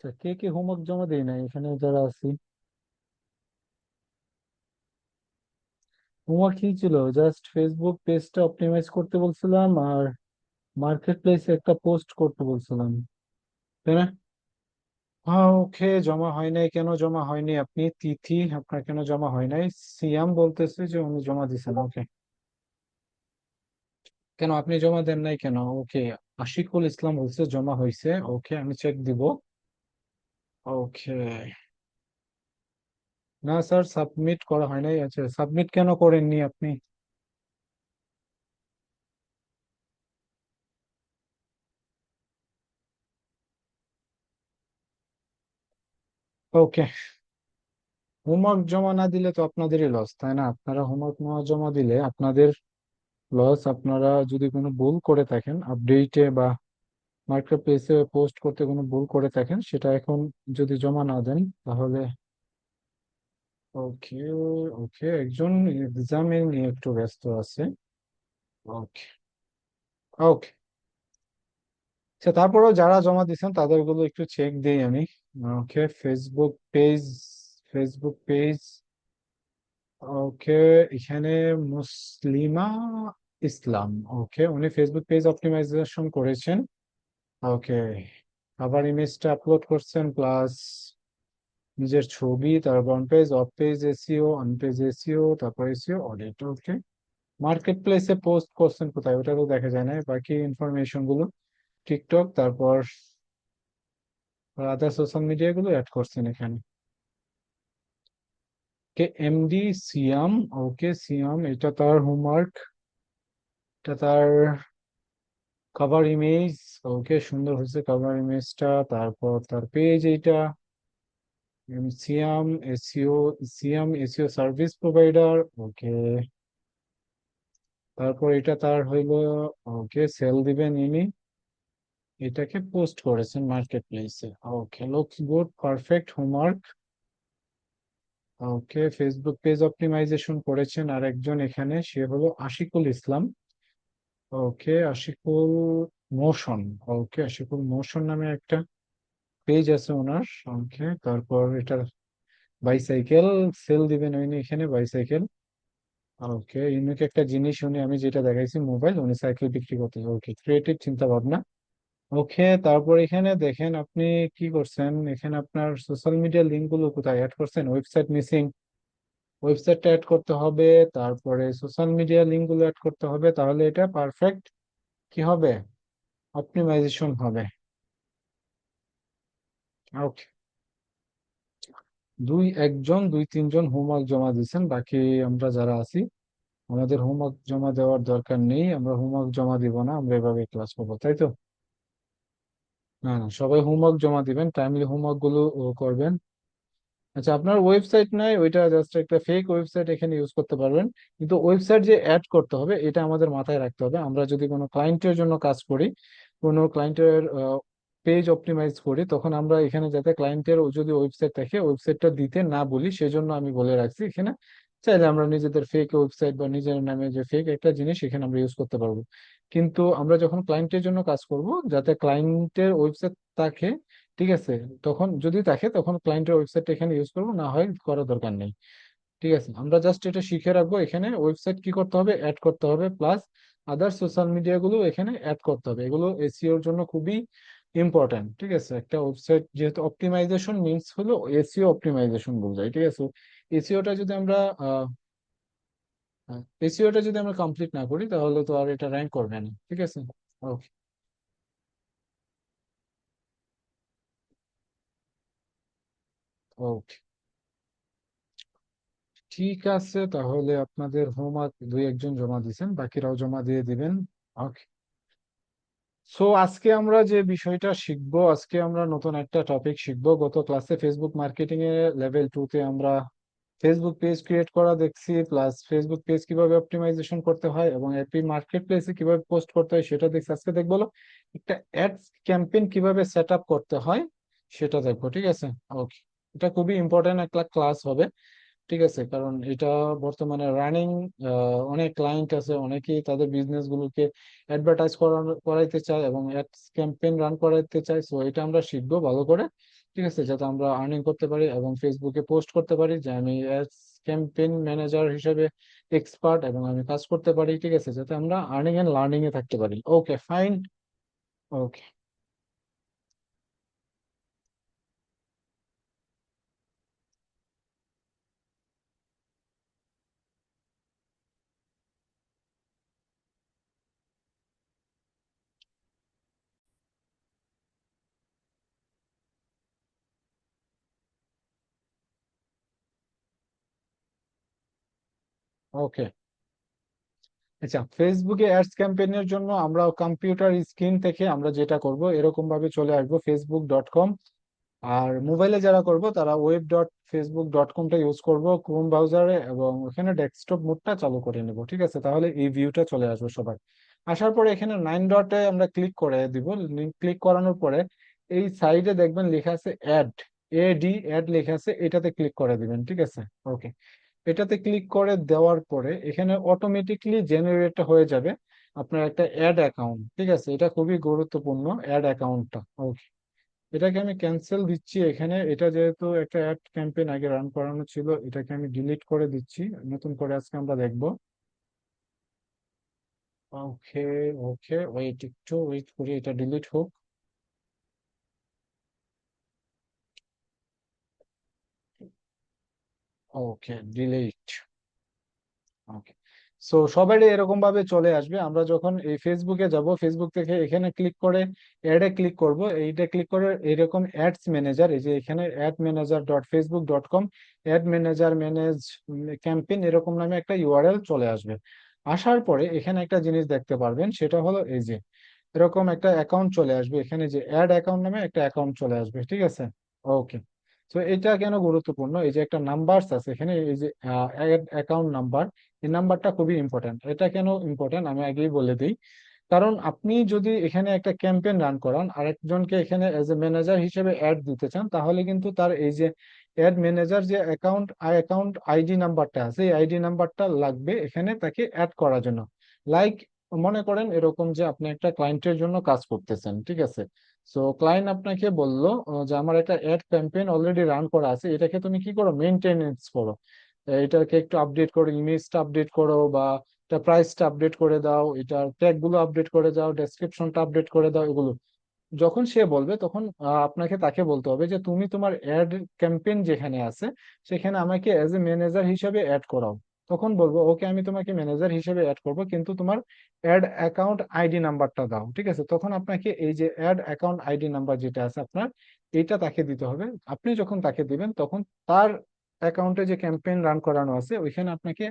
আচ্ছা, কে কে হোমওয়ার্ক জমা দেয় না এখানে যারা আছি? হোমওয়ার্ক কি ছিল? জাস্ট ফেসবুক পেজটা অপটিমাইজ করতে বলছিলাম আর মার্কেট প্লেসে একটা পোস্ট করতে বলছিলাম, তাই না? হ্যাঁ, ওকে। জমা হয় নাই কেন? জমা হয়নি আপনি তিথি, আপনার কেন জমা হয় নাই? সিয়াম বলতেছে যে উনি জমা দিছেন। ওকে, কেন আপনি জমা দেন নাই কেন? ওকে, আশিকুল ইসলাম বলছে জমা হয়েছে। ওকে, আমি চেক দিব। ওকে। না স্যার, সাবমিট করা হয় নাই। আচ্ছা, সাবমিট কেন করেননি আপনি? ওকে। হোমওয়ার্ক জমা না দিলে তো আপনাদেরই লস, তাই না? আপনারা হোমওয়ার্ক না জমা দিলে আপনাদের লস। আপনারা যদি কোনো ভুল করে থাকেন আপডেটে বা মার্কেট প্লেসে পোস্ট করতে কোনো ভুল করে থাকেন, সেটা এখন যদি জমা না দেন তাহলে। ওকে। ওকে, একজন এক্সামে নিয়ে একটু ব্যস্ত আছে। ওকে। ওকে। আচ্ছা, তারপরেও যারা জমা দিচ্ছেন তাদেরগুলো একটু চেক দিই আমি। Okay, Facebook page. Facebook page. Okay, এখানে মুসলিমা ইসলাম। ওকে, উনি ফেসবুক পেজ অপটিমাইজেশন করেছেন। ওকে, আবার ইমেজটা আপলোড করছেন, প্লাস নিজের ছবি, তারপর on page, of page SEO, on page SEO, তারপর এসিও অডিট। ওকে, মার্কেট প্লেসে পোস্ট করছেন কোথায় ওটা তো দেখা যায় না, বাকি ইনফরমেশন গুলো টিকটক, তারপর আদার সোশ্যাল মিডিয়া গুলো অ্যাড করছেন এখানে। কে এমডি সিয়াম। ওকে, সিয়াম, এটা তার হোমওয়ার্ক, এটা তার কভার ইমেজ। ওকে, সুন্দর হয়েছে কভার ইমেজটা। তারপর তার পেজ এইটা, সিয়াম এসিও, সিয়াম এসিও সার্ভিস প্রোভাইডার। ওকে, তারপর এটা তার হইলো, ওকে, সেল দিবেন ইনি, এটাকে পোস্ট করেছেন মার্কেট প্লেসে। ওকে, লুকস গুড, পারফেক্ট হোমওয়ার্ক। ওকে, ফেসবুক পেজ অপটিমাইজেশন করেছেন আর একজন এখানে, সে হলো আশিকুল ইসলাম। ওকে, আশিকুল মোশন। ওকে, আশিকুল মোশন নামে একটা পেজ আছে ওনার। ওকে, তারপর এটা বাইসাইকেল সেল দিবেন উনি এখানে, বাইসাইকেল। ওকে, ইউনিক একটা জিনিস উনি, আমি যেটা দেখাইছি মোবাইল, উনি সাইকেল বিক্রি করতে। ওকে, ক্রিয়েটিভ চিন্তা ভাবনা। ওকে, তারপর এখানে দেখেন আপনি কি করছেন, এখানে আপনার সোশ্যাল মিডিয়া লিঙ্ক গুলো কোথায় অ্যাড করছেন? ওয়েবসাইট মিসিং, ওয়েবসাইটটা অ্যাড করতে হবে, তারপরে সোশ্যাল মিডিয়া লিঙ্ক গুলো অ্যাড করতে হবে, তাহলে এটা পারফেক্ট কি হবে, অপটিমাইজেশন হবে। ওকে, একজন দুই তিনজন হোমওয়ার্ক জমা দিয়েছেন, বাকি আমরা যারা আছি আমাদের হোমওয়ার্ক জমা দেওয়ার দরকার নেই। আমরা হোমওয়ার্ক জমা দিব না, আমরা এভাবে ক্লাস করবো, তাই তো? না না, সবাই হোমওয়ার্ক জমা দিবেন, টাইমলি হোমওয়ার্ক গুলো করবেন। আচ্ছা, আপনার ওয়েবসাইট নাই, ওইটা জাস্ট একটা ফেক ওয়েবসাইট এখানে ইউজ করতে পারবেন। কিন্তু ওয়েবসাইট যে অ্যাড করতে হবে এটা আমাদের মাথায় রাখতে হবে। আমরা যদি কোনো ক্লায়েন্টের জন্য কাজ করি, কোনো ক্লায়েন্টের পেজ অপটিমাইজ করি, তখন আমরা এখানে যাতে ক্লায়েন্টের যদি ওয়েবসাইট থাকে ওয়েবসাইটটা দিতে না বলি, সেজন্য আমি বলে রাখছি এখানে। চাইলে আমরা নিজেদের ফেক ওয়েবসাইট বা নিজের নামে যে ফেক একটা জিনিস এখানে আমরা ইউজ করতে পারবো। কিন্তু আমরা যখন ক্লায়েন্টের জন্য কাজ করব, যাতে ক্লায়েন্টের ওয়েবসাইট থাকে, ঠিক আছে, তখন যদি থাকে তখন ক্লায়েন্টের ওয়েবসাইট এখানে ইউজ করবো, না হয় করার দরকার নেই। ঠিক আছে, আমরা জাস্ট এটা শিখে রাখবো, এখানে ওয়েবসাইট কি করতে হবে, অ্যাড করতে হবে, প্লাস আদার সোশ্যাল মিডিয়া গুলো এখানে অ্যাড করতে হবে। এগুলো এসইওর জন্য খুবই ইম্পর্ট্যান্ট। ঠিক আছে, একটা ওয়েবসাইট যেহেতু অপটিমাইজেশন মিনস হলো এসইও অপটিমাইজেশন বোঝায়। ঠিক আছে, এসইওটা যদি আমরা এসইওটা যদি আমরা কমপ্লিট না করি তাহলে তো আর এটা র্যাঙ্ক করবে না। ঠিক আছে। ওকে। ওকে, ঠিক আছে, তাহলে আপনাদের হোমওয়ার্ক দুই একজন জমা দিয়েছেন, বাকিরাও জমা দিয়ে দিবেন। ওকে। সো আজকে আমরা যে বিষয়টা শিখবো, আজকে আমরা নতুন একটা টপিক শিখবো। গত ক্লাসে ফেসবুক মার্কেটিং এ লেভেল 2 তে আমরা ফেসবুক পেজ ক্রিয়েট করা দেখছি, প্লাস ফেসবুক পেজ কিভাবে অপটিমাইজেশন করতে হয় এবং এপি মার্কেট প্লেসে কিভাবে পোস্ট করতে হয় সেটা দেখছি। আজকে দেখবো হলো একটা অ্যাডস ক্যাম্পেইন কিভাবে সেট আপ করতে হয় সেটা দেখবো। ঠিক আছে। ওকে, এটা খুবই ইম্পর্টেন্ট একটা ক্লাস হবে। ঠিক আছে, কারণ এটা বর্তমানে রানিং, অনেক ক্লায়েন্ট আছে, অনেকেই তাদের বিজনেস গুলোকে অ্যাডভার্টাইজ করাইতে চায় এবং অ্যাডস ক্যাম্পেইন রান করাইতে চায়। সো এটা আমরা শিখবো ভালো করে। ঠিক আছে, যাতে আমরা আর্নিং করতে পারি এবং ফেসবুকে পোস্ট করতে পারি যে আমি অ্যাডস ক্যাম্পেইন ম্যানেজার হিসেবে এক্সপার্ট এবং আমি কাজ করতে পারি। ঠিক আছে, যাতে আমরা আর্নিং এন্ড লার্নিং এ থাকতে পারি। Okay fine. ওকে। ওকে। আচ্ছা, ফেসবুকে অ্যাডস ক্যাম্পেইনের জন্য আমরা কম্পিউটার স্ক্রিন থেকে আমরা যেটা করব এরকম ভাবে চলে আসবো facebook.com। আর মোবাইলে যারা করব তারা web.facebook.com-টা ইউজ করব ক্রোম ব্রাউজারে, এবং ওখানে ডেস্কটপ মোডটা চালু করে নেব। ঠিক আছে, তাহলে এই ভিউটা চলে আসবে সবাই। আসার পরে এখানে 9 ডটে আমরা ক্লিক করে দিব। ক্লিক করানোর পরে এই সাইডে দেখবেন লেখা আছে অ্যাড, অ্যাড লেখা আছে, এটাতে ক্লিক করে দিবেন। ঠিক আছে। ওকে। এটাতে ক্লিক করে দেওয়ার পরে এখানে অটোমেটিকলি জেনারেট হয়ে যাবে আপনার একটা অ্যাড অ্যাকাউন্ট। ঠিক আছে, এটা খুবই গুরুত্বপূর্ণ অ্যাড অ্যাকাউন্টটা। ওকে। এটাকে আমি ক্যান্সেল দিচ্ছি এখানে। এটা যেহেতু একটা অ্যাড ক্যাম্পেইন আগে রান করানো ছিল, এটাকে আমি ডিলিট করে দিচ্ছি। নতুন করে আজকে আমরা দেখবো। ওকে। ওকে, ওয়েট, একটু ওয়েট করি, এটা ডিলিট হোক। ওকে, ডিলিট। ওকে। সো সবারই এরকম ভাবে চলে আসবে। আমরা যখন এই ফেসবুকে যাব, ফেসবুক থেকে এখানে ক্লিক করে অ্যাডে ক্লিক করব, এইটা ক্লিক করে এরকম অ্যাডস ম্যানেজার, এই যে এখানে admanager.facebook.com add manager manage campaign এরকম নামে একটা ইউআরএল চলে আসবে। আসার পরে এখানে একটা জিনিস দেখতে পারবেন, সেটা হলো এই যে এরকম একটা অ্যাকাউন্ট চলে আসবে, এখানে যে অ্যাড অ্যাকাউন্ট নামে একটা অ্যাকাউন্ট চলে আসবে। ঠিক আছে। ওকে। তো এটা কেন গুরুত্বপূর্ণ, এই যে একটা নাম্বারস আছে এখানে, এই যে অ্যাকাউন্ট নাম্বার, এই নাম্বারটা খুবই ইম্পর্ট্যান্ট। এটা কেন ইম্পর্ট্যান্ট আমি আগেই বলে দিই। কারণ আপনি যদি এখানে একটা ক্যাম্পেইন রান করান আর একজনকে এখানে এজ এ ম্যানেজার হিসেবে অ্যাড দিতে চান, তাহলে কিন্তু তার এই যে অ্যাড ম্যানেজার যে অ্যাকাউন্ট আইডি নাম্বারটা আছে, এই আইডি নাম্বারটা লাগবে এখানে তাকে অ্যাড করার জন্য। লাইক মনে করেন এরকম যে আপনি একটা ক্লায়েন্টের জন্য কাজ করতেছেন। ঠিক আছে। সো ক্লায়েন্ট আপনাকে বললো যে আমার একটা অ্যাড ক্যাম্পেইন অলরেডি রান করা আছে, এটাকে তুমি কি করো, মেনটেনেন্স করো। এটাকে একটু আপডেট করো, ইমেজটা আপডেট করো, বা এটা প্রাইসটা আপডেট করে দাও, এটার ট্যাগ গুলো আপডেট করে দাও, ডেসক্রিপশনটা আপডেট করে দাও, এগুলো যখন সে বলবে তখন আপনাকে তাকে বলতে হবে যে তুমি তোমার অ্যাড ক্যাম্পেইন যেখানে আছে সেখানে আমাকে অ্যাজ এ ম্যানেজার হিসেবে অ্যাড করাও। তখন বলবো ওকে, আমি তোমাকে ম্যানেজার হিসেবে অ্যাড করব, কিন্তু তোমার অ্যাড অ্যাকাউন্ট আইডি নাম্বারটা দাও। ঠিক আছে, তখন আপনাকে এই যে অ্যাড অ্যাকাউন্ট আইডি নাম্বার যেটা আছে আপনার, এইটা তাকে দিতে হবে। আপনি যখন তাকে দিবেন তখন তার অ্যাকাউন্টে যে ক্যাম্পেইন রান করানো আছে ওইখানে আপনাকে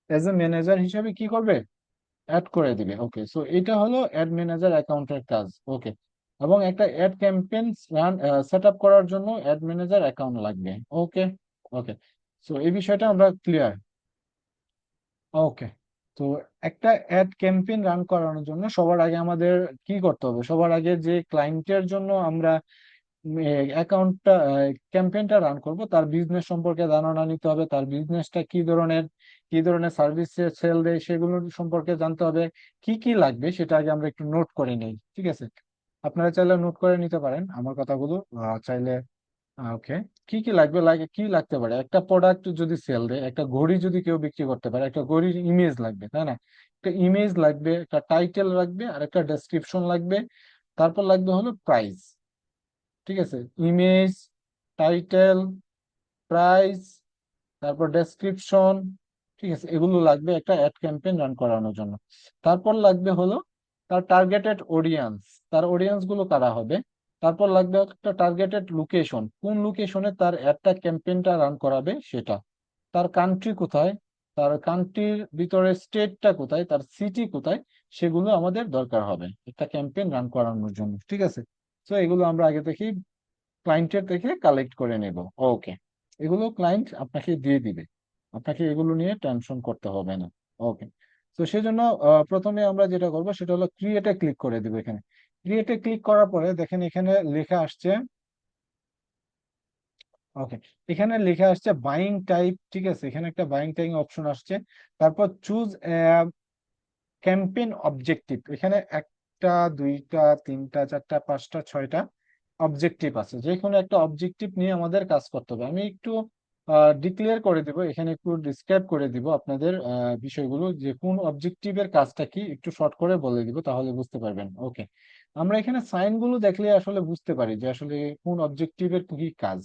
অ্যাজ এ ম্যানেজার হিসেবে কি করবে, অ্যাড করে দিবে। ওকে, সো এটা হলো অ্যাড ম্যানেজার অ্যাকাউন্টের কাজ। ওকে। এবং একটা ad campaign run set up করার জন্য অ্যাড ম্যানেজার অ্যাকাউন্ট লাগবে। ওকে। ওকে। সো এই বিষয়টা আমরা ক্লিয়ার। ওকে। তো একটা অ্যাড ক্যাম্পেইন রান করানোর জন্য সবার আগে আমাদের কি করতে হবে, সবার আগে যে ক্লায়েন্টের জন্য আমরা অ্যাকাউন্টটা ক্যাম্পেইনটা রান করব তার বিজনেস সম্পর্কে ধারণা নিতে হবে, তার বিজনেসটা কি ধরনের সার্ভিস সেল দেয় সেগুলো সম্পর্কে জানতে হবে। কি কি লাগবে সেটা আগে আমরা একটু নোট করে নেই। ঠিক আছে, আপনারা চাইলে নোট করে নিতে পারেন আমার কথাগুলো চাইলে। ওকে। কি কি লাগবে, কি লাগতে পারে, একটা প্রোডাক্ট যদি সেল দেয়, একটা ঘড়ি যদি কেউ বিক্রি করতে পারে, একটা ঘড়ির ইমেজ লাগবে, তাই না? একটা ইমেজ লাগবে, একটা টাইটেল লাগবে, আর একটা ডেসক্রিপশন লাগবে। তারপর লাগবে হলো প্রাইস। ঠিক আছে, ইমেজ, টাইটেল, প্রাইস, তারপর ডেসক্রিপশন। ঠিক আছে, এগুলো লাগবে একটা অ্যাড ক্যাম্পেইন রান করানোর জন্য। তারপর লাগবে হলো তার টার্গেটেড অডিয়েন্স, তার অডিয়েন্স গুলো কারা হবে। তারপর লাগবে একটা টার্গেটেড লোকেশন, কোন লোকেশনে তার অ্যাডটা ক্যাম্পেইনটা রান করাবে সেটা। তার কান্ট্রি কোথায়, তার কান্ট্রির ভিতরে স্টেটটা কোথায়, তার সিটি কোথায়, সেগুলো আমাদের দরকার হবে একটা ক্যাম্পেইন রান করানোর জন্য। ঠিক আছে। তো এগুলো আমরা আগে থেকেই ক্লায়েন্টের থেকে কালেক্ট করে নেব। ওকে। এগুলো ক্লায়েন্ট আপনাকে দিয়ে দিবে, আপনাকে এগুলো নিয়ে টেনশন করতে হবে না। ওকে। তো সেজন্য প্রথমে আমরা যেটা করবো সেটা হলো ক্রিয়েটে ক্লিক করে দিব। এখানে ক্রিয়েটে ক্লিক করার পরে দেখেন এখানে লেখা আসছে। ওকে। এখানে লেখা আসছে বাইং টাইপ। ঠিক আছে, এখানে একটা বাইং টাইপ অপশন আসছে। তারপর চুজ ক্যাম্পেইন অবজেক্টিভ, এখানে একটা, দুইটা, তিনটা, চারটা, পাঁচটা, ছয়টা অবজেক্টিভ আছে, যে কোনো একটা অবজেক্টিভ নিয়ে আমাদের কাজ করতে হবে। আমি একটু ডিক্লেয়ার করে দিব এখানে, একটু ডিসক্রাইব করে দিব আপনাদের বিষয়গুলো, যে কোন অবজেক্টিভের কাজটা কি একটু শর্ট করে বলে দিব, তাহলে বুঝতে পারবেন। ওকে, আমরা এখানে সাইন গুলো দেখলে আসলে বুঝতে পারি যে আসলে কোন অবজেক্টিভের কি কাজ।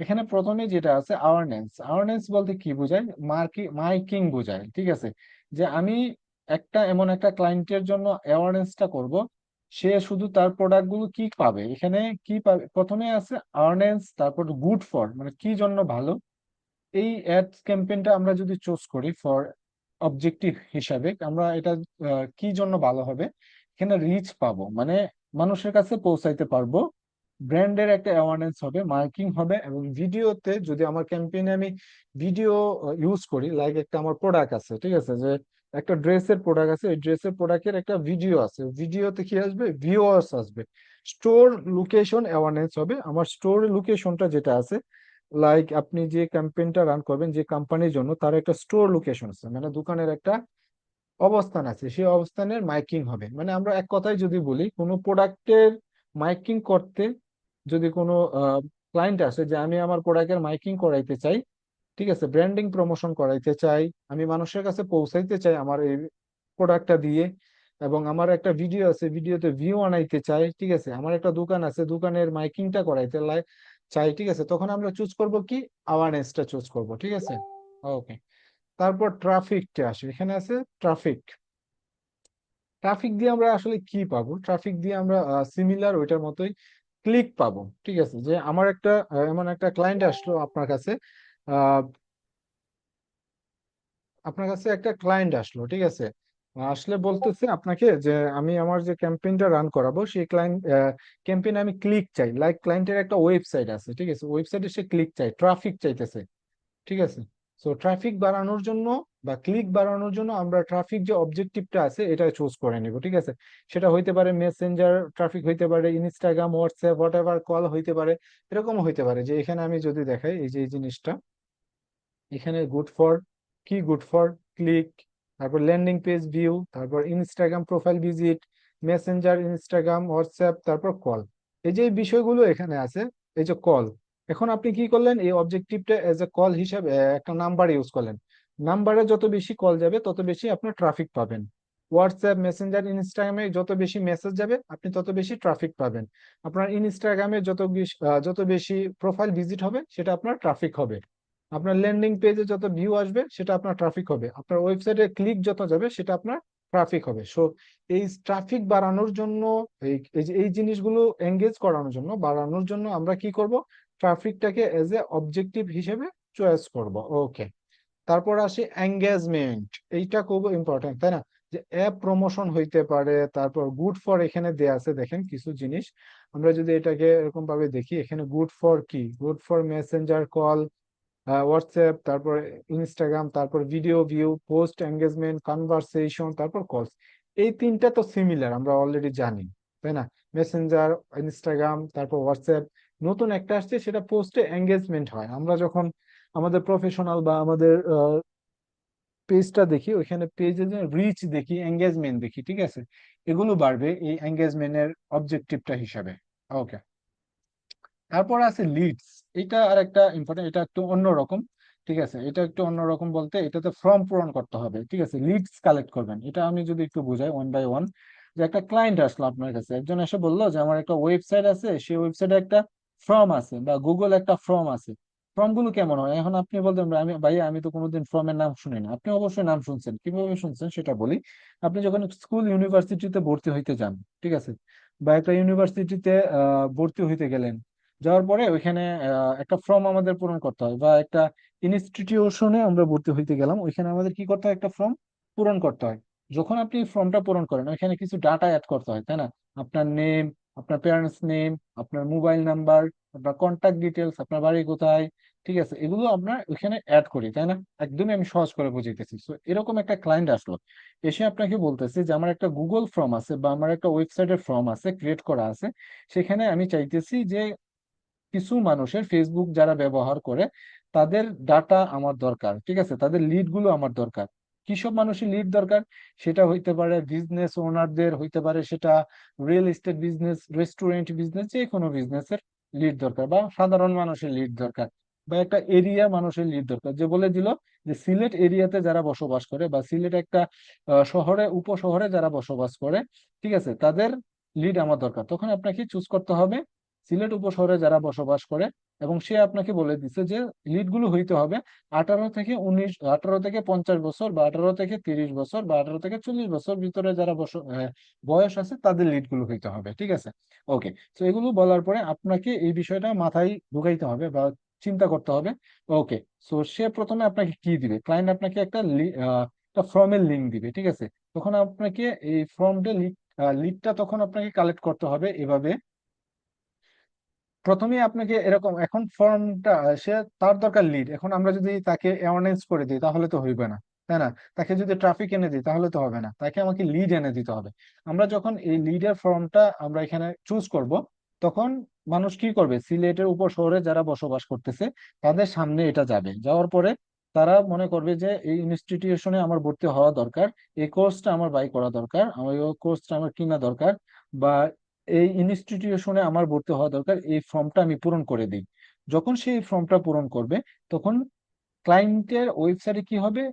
এখানে প্রথমে যেটা আছে আওয়ারনেস, আওয়ারনেস বলতে কি বোঝায়, মাইকিং বোঝায়, ঠিক আছে। যে আমি একটা এমন একটা ক্লায়েন্টের জন্য অ্যাওয়ারনেসটা করব, সে শুধু তার প্রোডাক্ট গুলো কি পাবে, এখানে কি পাবে, প্রথমে আছে আর্নেন্স, তারপর গুড ফর মানে কি জন্য ভালো। এই অ্যাড ক্যাম্পেইনটা আমরা যদি চুজ করি ফর অবজেক্টিভ হিসাবে, আমরা এটা কি জন্য ভালো হবে, এখানে রিচ পাবো মানে মানুষের কাছে পৌঁছাইতে পারবো, ব্র্যান্ডের একটা অ্যাওয়ারনেস হবে, মার্কিং হবে, এবং ভিডিওতে যদি আমার ক্যাম্পেইনে আমি ভিডিও ইউজ করি, লাইক একটা আমার প্রোডাক্ট আছে, ঠিক আছে, যে একটা ড্রেসের প্রোডাক্ট আছে, এই ড্রেসের প্রোডাক্টের একটা ভিডিও আছে, ভিডিওতে কি আসবে, ভিউয়ার্স আসবে, স্টোর লোকেশন অ্যাওয়ারনেস হবে, আমার স্টোর লোকেশনটা যেটা আছে, লাইক আপনি যে ক্যাম্পেইনটা রান করবেন যে কোম্পানির জন্য, তার একটা স্টোর লোকেশন আছে, মানে দোকানের একটা অবস্থান আছে, সেই অবস্থানের মাইকিং হবে। মানে আমরা এক কথায় যদি বলি, কোনো প্রোডাক্টের মাইকিং করতে যদি কোনো ক্লায়েন্ট আসে যে আমি আমার প্রোডাক্টের মাইকিং করাইতে চাই, ঠিক আছে, ব্র্যান্ডিং প্রমোশন করাইতে চাই, আমি মানুষের কাছে পৌঁছাইতে চাই আমার এই প্রোডাক্টটা দিয়ে, এবং আমার একটা ভিডিও আছে, ভিডিওতে ভিউ আনাইতে চাই, ঠিক আছে, আমার একটা দোকান আছে, দোকানের মাইকিংটা করাইতে চাই, ঠিক আছে, তখন আমরা চুজ করব কি, অ্যাওয়ারনেসটা চুজ করব, ঠিক আছে। ওকে, তারপর ট্রাফিকটা আসে, এখানে আছে ট্রাফিক। ট্রাফিক দিয়ে আমরা আসলে কি পাবো, ট্রাফিক দিয়ে আমরা সিমিলার ওইটার মতোই ক্লিক পাবো, ঠিক আছে। যে আমার একটা এমন একটা ক্লায়েন্ট আসলো আপনার কাছে, আহ, আপনার কাছে একটা ক্লায়েন্ট আসলো, ঠিক আছে, আসলে বলতেছে আপনাকে যে আমি আমার যে ক্যাম্পেইনটা রান করাবো সেই ক্লায়েন্ট ক্যাম্পেইনে আমি ক্লিক চাই, লাইক ক্লায়েন্টের একটা ওয়েবসাইট আছে, ঠিক আছে, ওয়েবসাইটে সে ক্লিক চাই, ট্রাফিক চাইতেছে, ঠিক আছে। সো ট্রাফিক বাড়ানোর জন্য বা ক্লিক বাড়ানোর জন্য আমরা ট্রাফিক যে অবজেক্টিভটা আছে এটা চুজ করে নিব, ঠিক আছে। সেটা হইতে পারে মেসেঞ্জার ট্রাফিক, হইতে পারে Instagram, WhatsApp, what ever, call হইতে পারে, এরকম হইতে পারে। যে এখানে আমি যদি দেখাই এই যে এই জিনিসটা, এখানে গুড ফর কি, গুড ফর ক্লিক, তারপর ল্যান্ডিং পেজ ভিউ, তারপর Instagram profile visit, Messenger, Instagram, WhatsApp, তারপর কল, এই যে এই বিষয়গুলো এখানে আছে। এই যে কল, এখন আপনি কি করলেন, এই অবজেক্টিভটা এজ এ কল হিসাবে একটা নাম্বার ইউজ করলেন, নাম্বারে যত বেশি কল যাবে তত বেশি আপনার ট্রাফিক পাবেন। হোয়াটসঅ্যাপ, মেসেঞ্জার, ইনস্টাগ্রামে যত বেশি মেসেজ যাবে আপনি তত বেশি ট্রাফিক পাবেন। আপনার ইনস্টাগ্রামে যত বেশি প্রোফাইল ভিজিট হবে সেটা আপনার ট্রাফিক হবে। আপনার ল্যান্ডিং পেজে যত ভিউ আসবে সেটা আপনার ট্রাফিক হবে, আপনার ওয়েবসাইটে ক্লিক যত যাবে সেটা আপনার ট্রাফিক হবে। সো এই ট্রাফিক বাড়ানোর জন্য, এই জিনিসগুলো এঙ্গেজ করানোর জন্য, বাড়ানোর জন্য আমরা কি করব, ট্রাফিকটাকে এজ এ অবজেক্টিভ হিসেবে চয়েস করব। ওকে, তারপর আসি এঙ্গেজমেন্ট, এইটা খুব ইম্পর্টেন্ট, তাই না? যে অ্যাপ প্রমোশন হইতে পারে, তারপর গুড ফর এখানে দেয়া আছে, দেখেন কিছু জিনিস আমরা যদি এটাকে এরকম ভাবে দেখি, এখানে গুড ফর কি, good for Messenger call, WhatsApp, তারপর ইনস্টাগ্রাম, তারপর video view, post engagement, conversation, তারপর কলস। এই তিনটা তো সিমিলার, আমরা অলরেডি জানি, তাই না? মেসেঞ্জার, ইনস্টাগ্রাম, তারপর হোয়াটসঅ্যাপ, নতুন একটা আসছে সেটা পোস্টে এঙ্গেজমেন্ট হয়। আমরা যখন আমাদের প্রফেশনাল বা আমাদের পেজটা দেখি, ওইখানে পেজে যে রিচ দেখি, এঙ্গেজমেন্ট দেখি, ঠিক আছে, এগুলো বাড়বে এই এঙ্গেজমেন্টের অবজেক্টিভটা হিসাবে। ওকে, তারপর আছে লিডস, এটা আর একটা ইম্পর্টেন্ট, এটা একটু অন্যরকম, ঠিক আছে, এটা একটু অন্যরকম বলতে এটাতে ফর্ম পূরণ করতে হবে, ঠিক আছে, লিডস কালেক্ট করবেন। এটা আমি যদি একটু বুঝাই ওয়ান বাই ওয়ান, যে একটা ক্লায়েন্ট আসলো আপনার কাছে, একজন এসে বললো যে আমার একটা ওয়েবসাইট আছে, সেই ওয়েবসাইটে একটা ফর্ম আছে, বা গুগল একটা ফর্ম আছে। ফর্ম গুলো কেমন হয়, এখন আপনি বলতেন আমি ভাই আমি তো কোনোদিন ফর্মের নাম শুনি না, আপনি অবশ্যই নাম শুনছেন, কিভাবে শুনছেন সেটা বলি। আপনি যখন স্কুল ইউনিভার্সিটিতে ভর্তি হইতে যান, ঠিক আছে, বা একটা ইউনিভার্সিটিতে ভর্তি হইতে গেলেন, যাওয়ার পরে ওইখানে একটা ফর্ম আমাদের পূরণ করতে হয়, বা একটা ইনস্টিটিউশনে আমরা ভর্তি হইতে গেলাম, ওইখানে আমাদের কি করতে হয়, একটা ফর্ম পূরণ করতে হয়। যখন আপনি ফর্মটা পূরণ করেন ওইখানে কিছু ডাটা অ্যাড করতে হয়, তাই না? আপনার নেম, আপনার প্যারেন্টস নেম, আপনার মোবাইল নাম্বার, আপনার কন্ট্যাক্ট ডিটেলস, আপনার বাড়ি কোথায়, ঠিক আছে, এগুলো আপনার ওইখানে অ্যাড করি, তাই না? একদমই আমি সহজ করে বুঝাইতেছি। তো এরকম একটা ক্লায়েন্ট আসলো, এসে আপনাকে বলতেছে যে আমার একটা গুগল ফর্ম আছে বা আমার একটা ওয়েবসাইটের ফর্ম আছে, ক্রিয়েট করা আছে, সেখানে আমি চাইতেছি যে কিছু মানুষের ফেসবুক যারা ব্যবহার করে তাদের ডাটা আমার দরকার, ঠিক আছে, তাদের লিড গুলো আমার দরকার। কিসব মানুষের লিড দরকার? সেটা হইতে পারে বিজনেস ওনারদের, হইতে পারে সেটা real estate business, restaurant business, যে কোনো বিজনেসের লিড দরকার, বা সাধারণ মানুষের লিড দরকার, বা একটা এরিয়া মানুষের লিড দরকার, যে বলে দিল যে সিলেট এরিয়াতে যারা বসবাস করে, বা সিলেট একটা শহরে, উপশহরে যারা বসবাস করে, ঠিক আছে, তাদের লিড আমার দরকার। তখন আপনাকে চুজ করতে হবে সিলেট উপশহরে যারা বসবাস করে, এবং সে আপনাকে বলে দিচ্ছে যে লিড গুলো হইতে হবে 18 থেকে 50 বছর, বা 18 থেকে 30 বছর, বা 18 থেকে 40 বছর ভিতরে যারা বয়স আছে, তাদের লিড গুলো হইতে হবে, ঠিক আছে। ওকে। তো এগুলো বলার পরে আপনাকে এই বিষয়টা মাথায় ঢুকাইতে হবে বা চিন্তা করতে হবে। ওকে। সো সে প্রথমে আপনাকে কি দিবে, ক্লায়েন্ট আপনাকে একটা ফর্মের লিঙ্ক দিবে, ঠিক আছে। তখন আপনাকে এই ফর্মটা লিডটা তখন আপনাকে কালেক্ট করতে হবে এভাবে। প্রথমে আপনাকে এরকম, এখন ফর্মটা, সে, তার দরকার লিড, এখন আমরা যদি তাকে অ্যাওয়ারনেস করে দিই তাহলে তো হইবে না, তাই না? তাকে যদি ট্রাফিক এনে দিই তাহলে তো হবে না, তাকে আমাকে লিড এনে দিতে হবে। আমরা যখন এই লিডের ফর্মটা আমরা এখানে চুজ করব, তখন মানুষ কি করবে, সিলেটের উপর শহরে যারা বসবাস করতেছে তাদের সামনে এটা যাবে, যাওয়ার পরে তারা মনে করবে যে এই ইনস্টিটিউশনে আমার ভর্তি হওয়া দরকার, এই কোর্সটা আমার বাই করা দরকার, আমার এই কোর্সটা আমার কিনা দরকার, বা এই ইনস্টিটিউশনে আমার ভর্তি হওয়া দরকার, এই ফর্মটা আমি পূরণ করে দিই। যখন সে এই ফর্মটা পূরণ করবে, তখন ক্লায়েন্টের ওয়েবসাইটে কি হবে,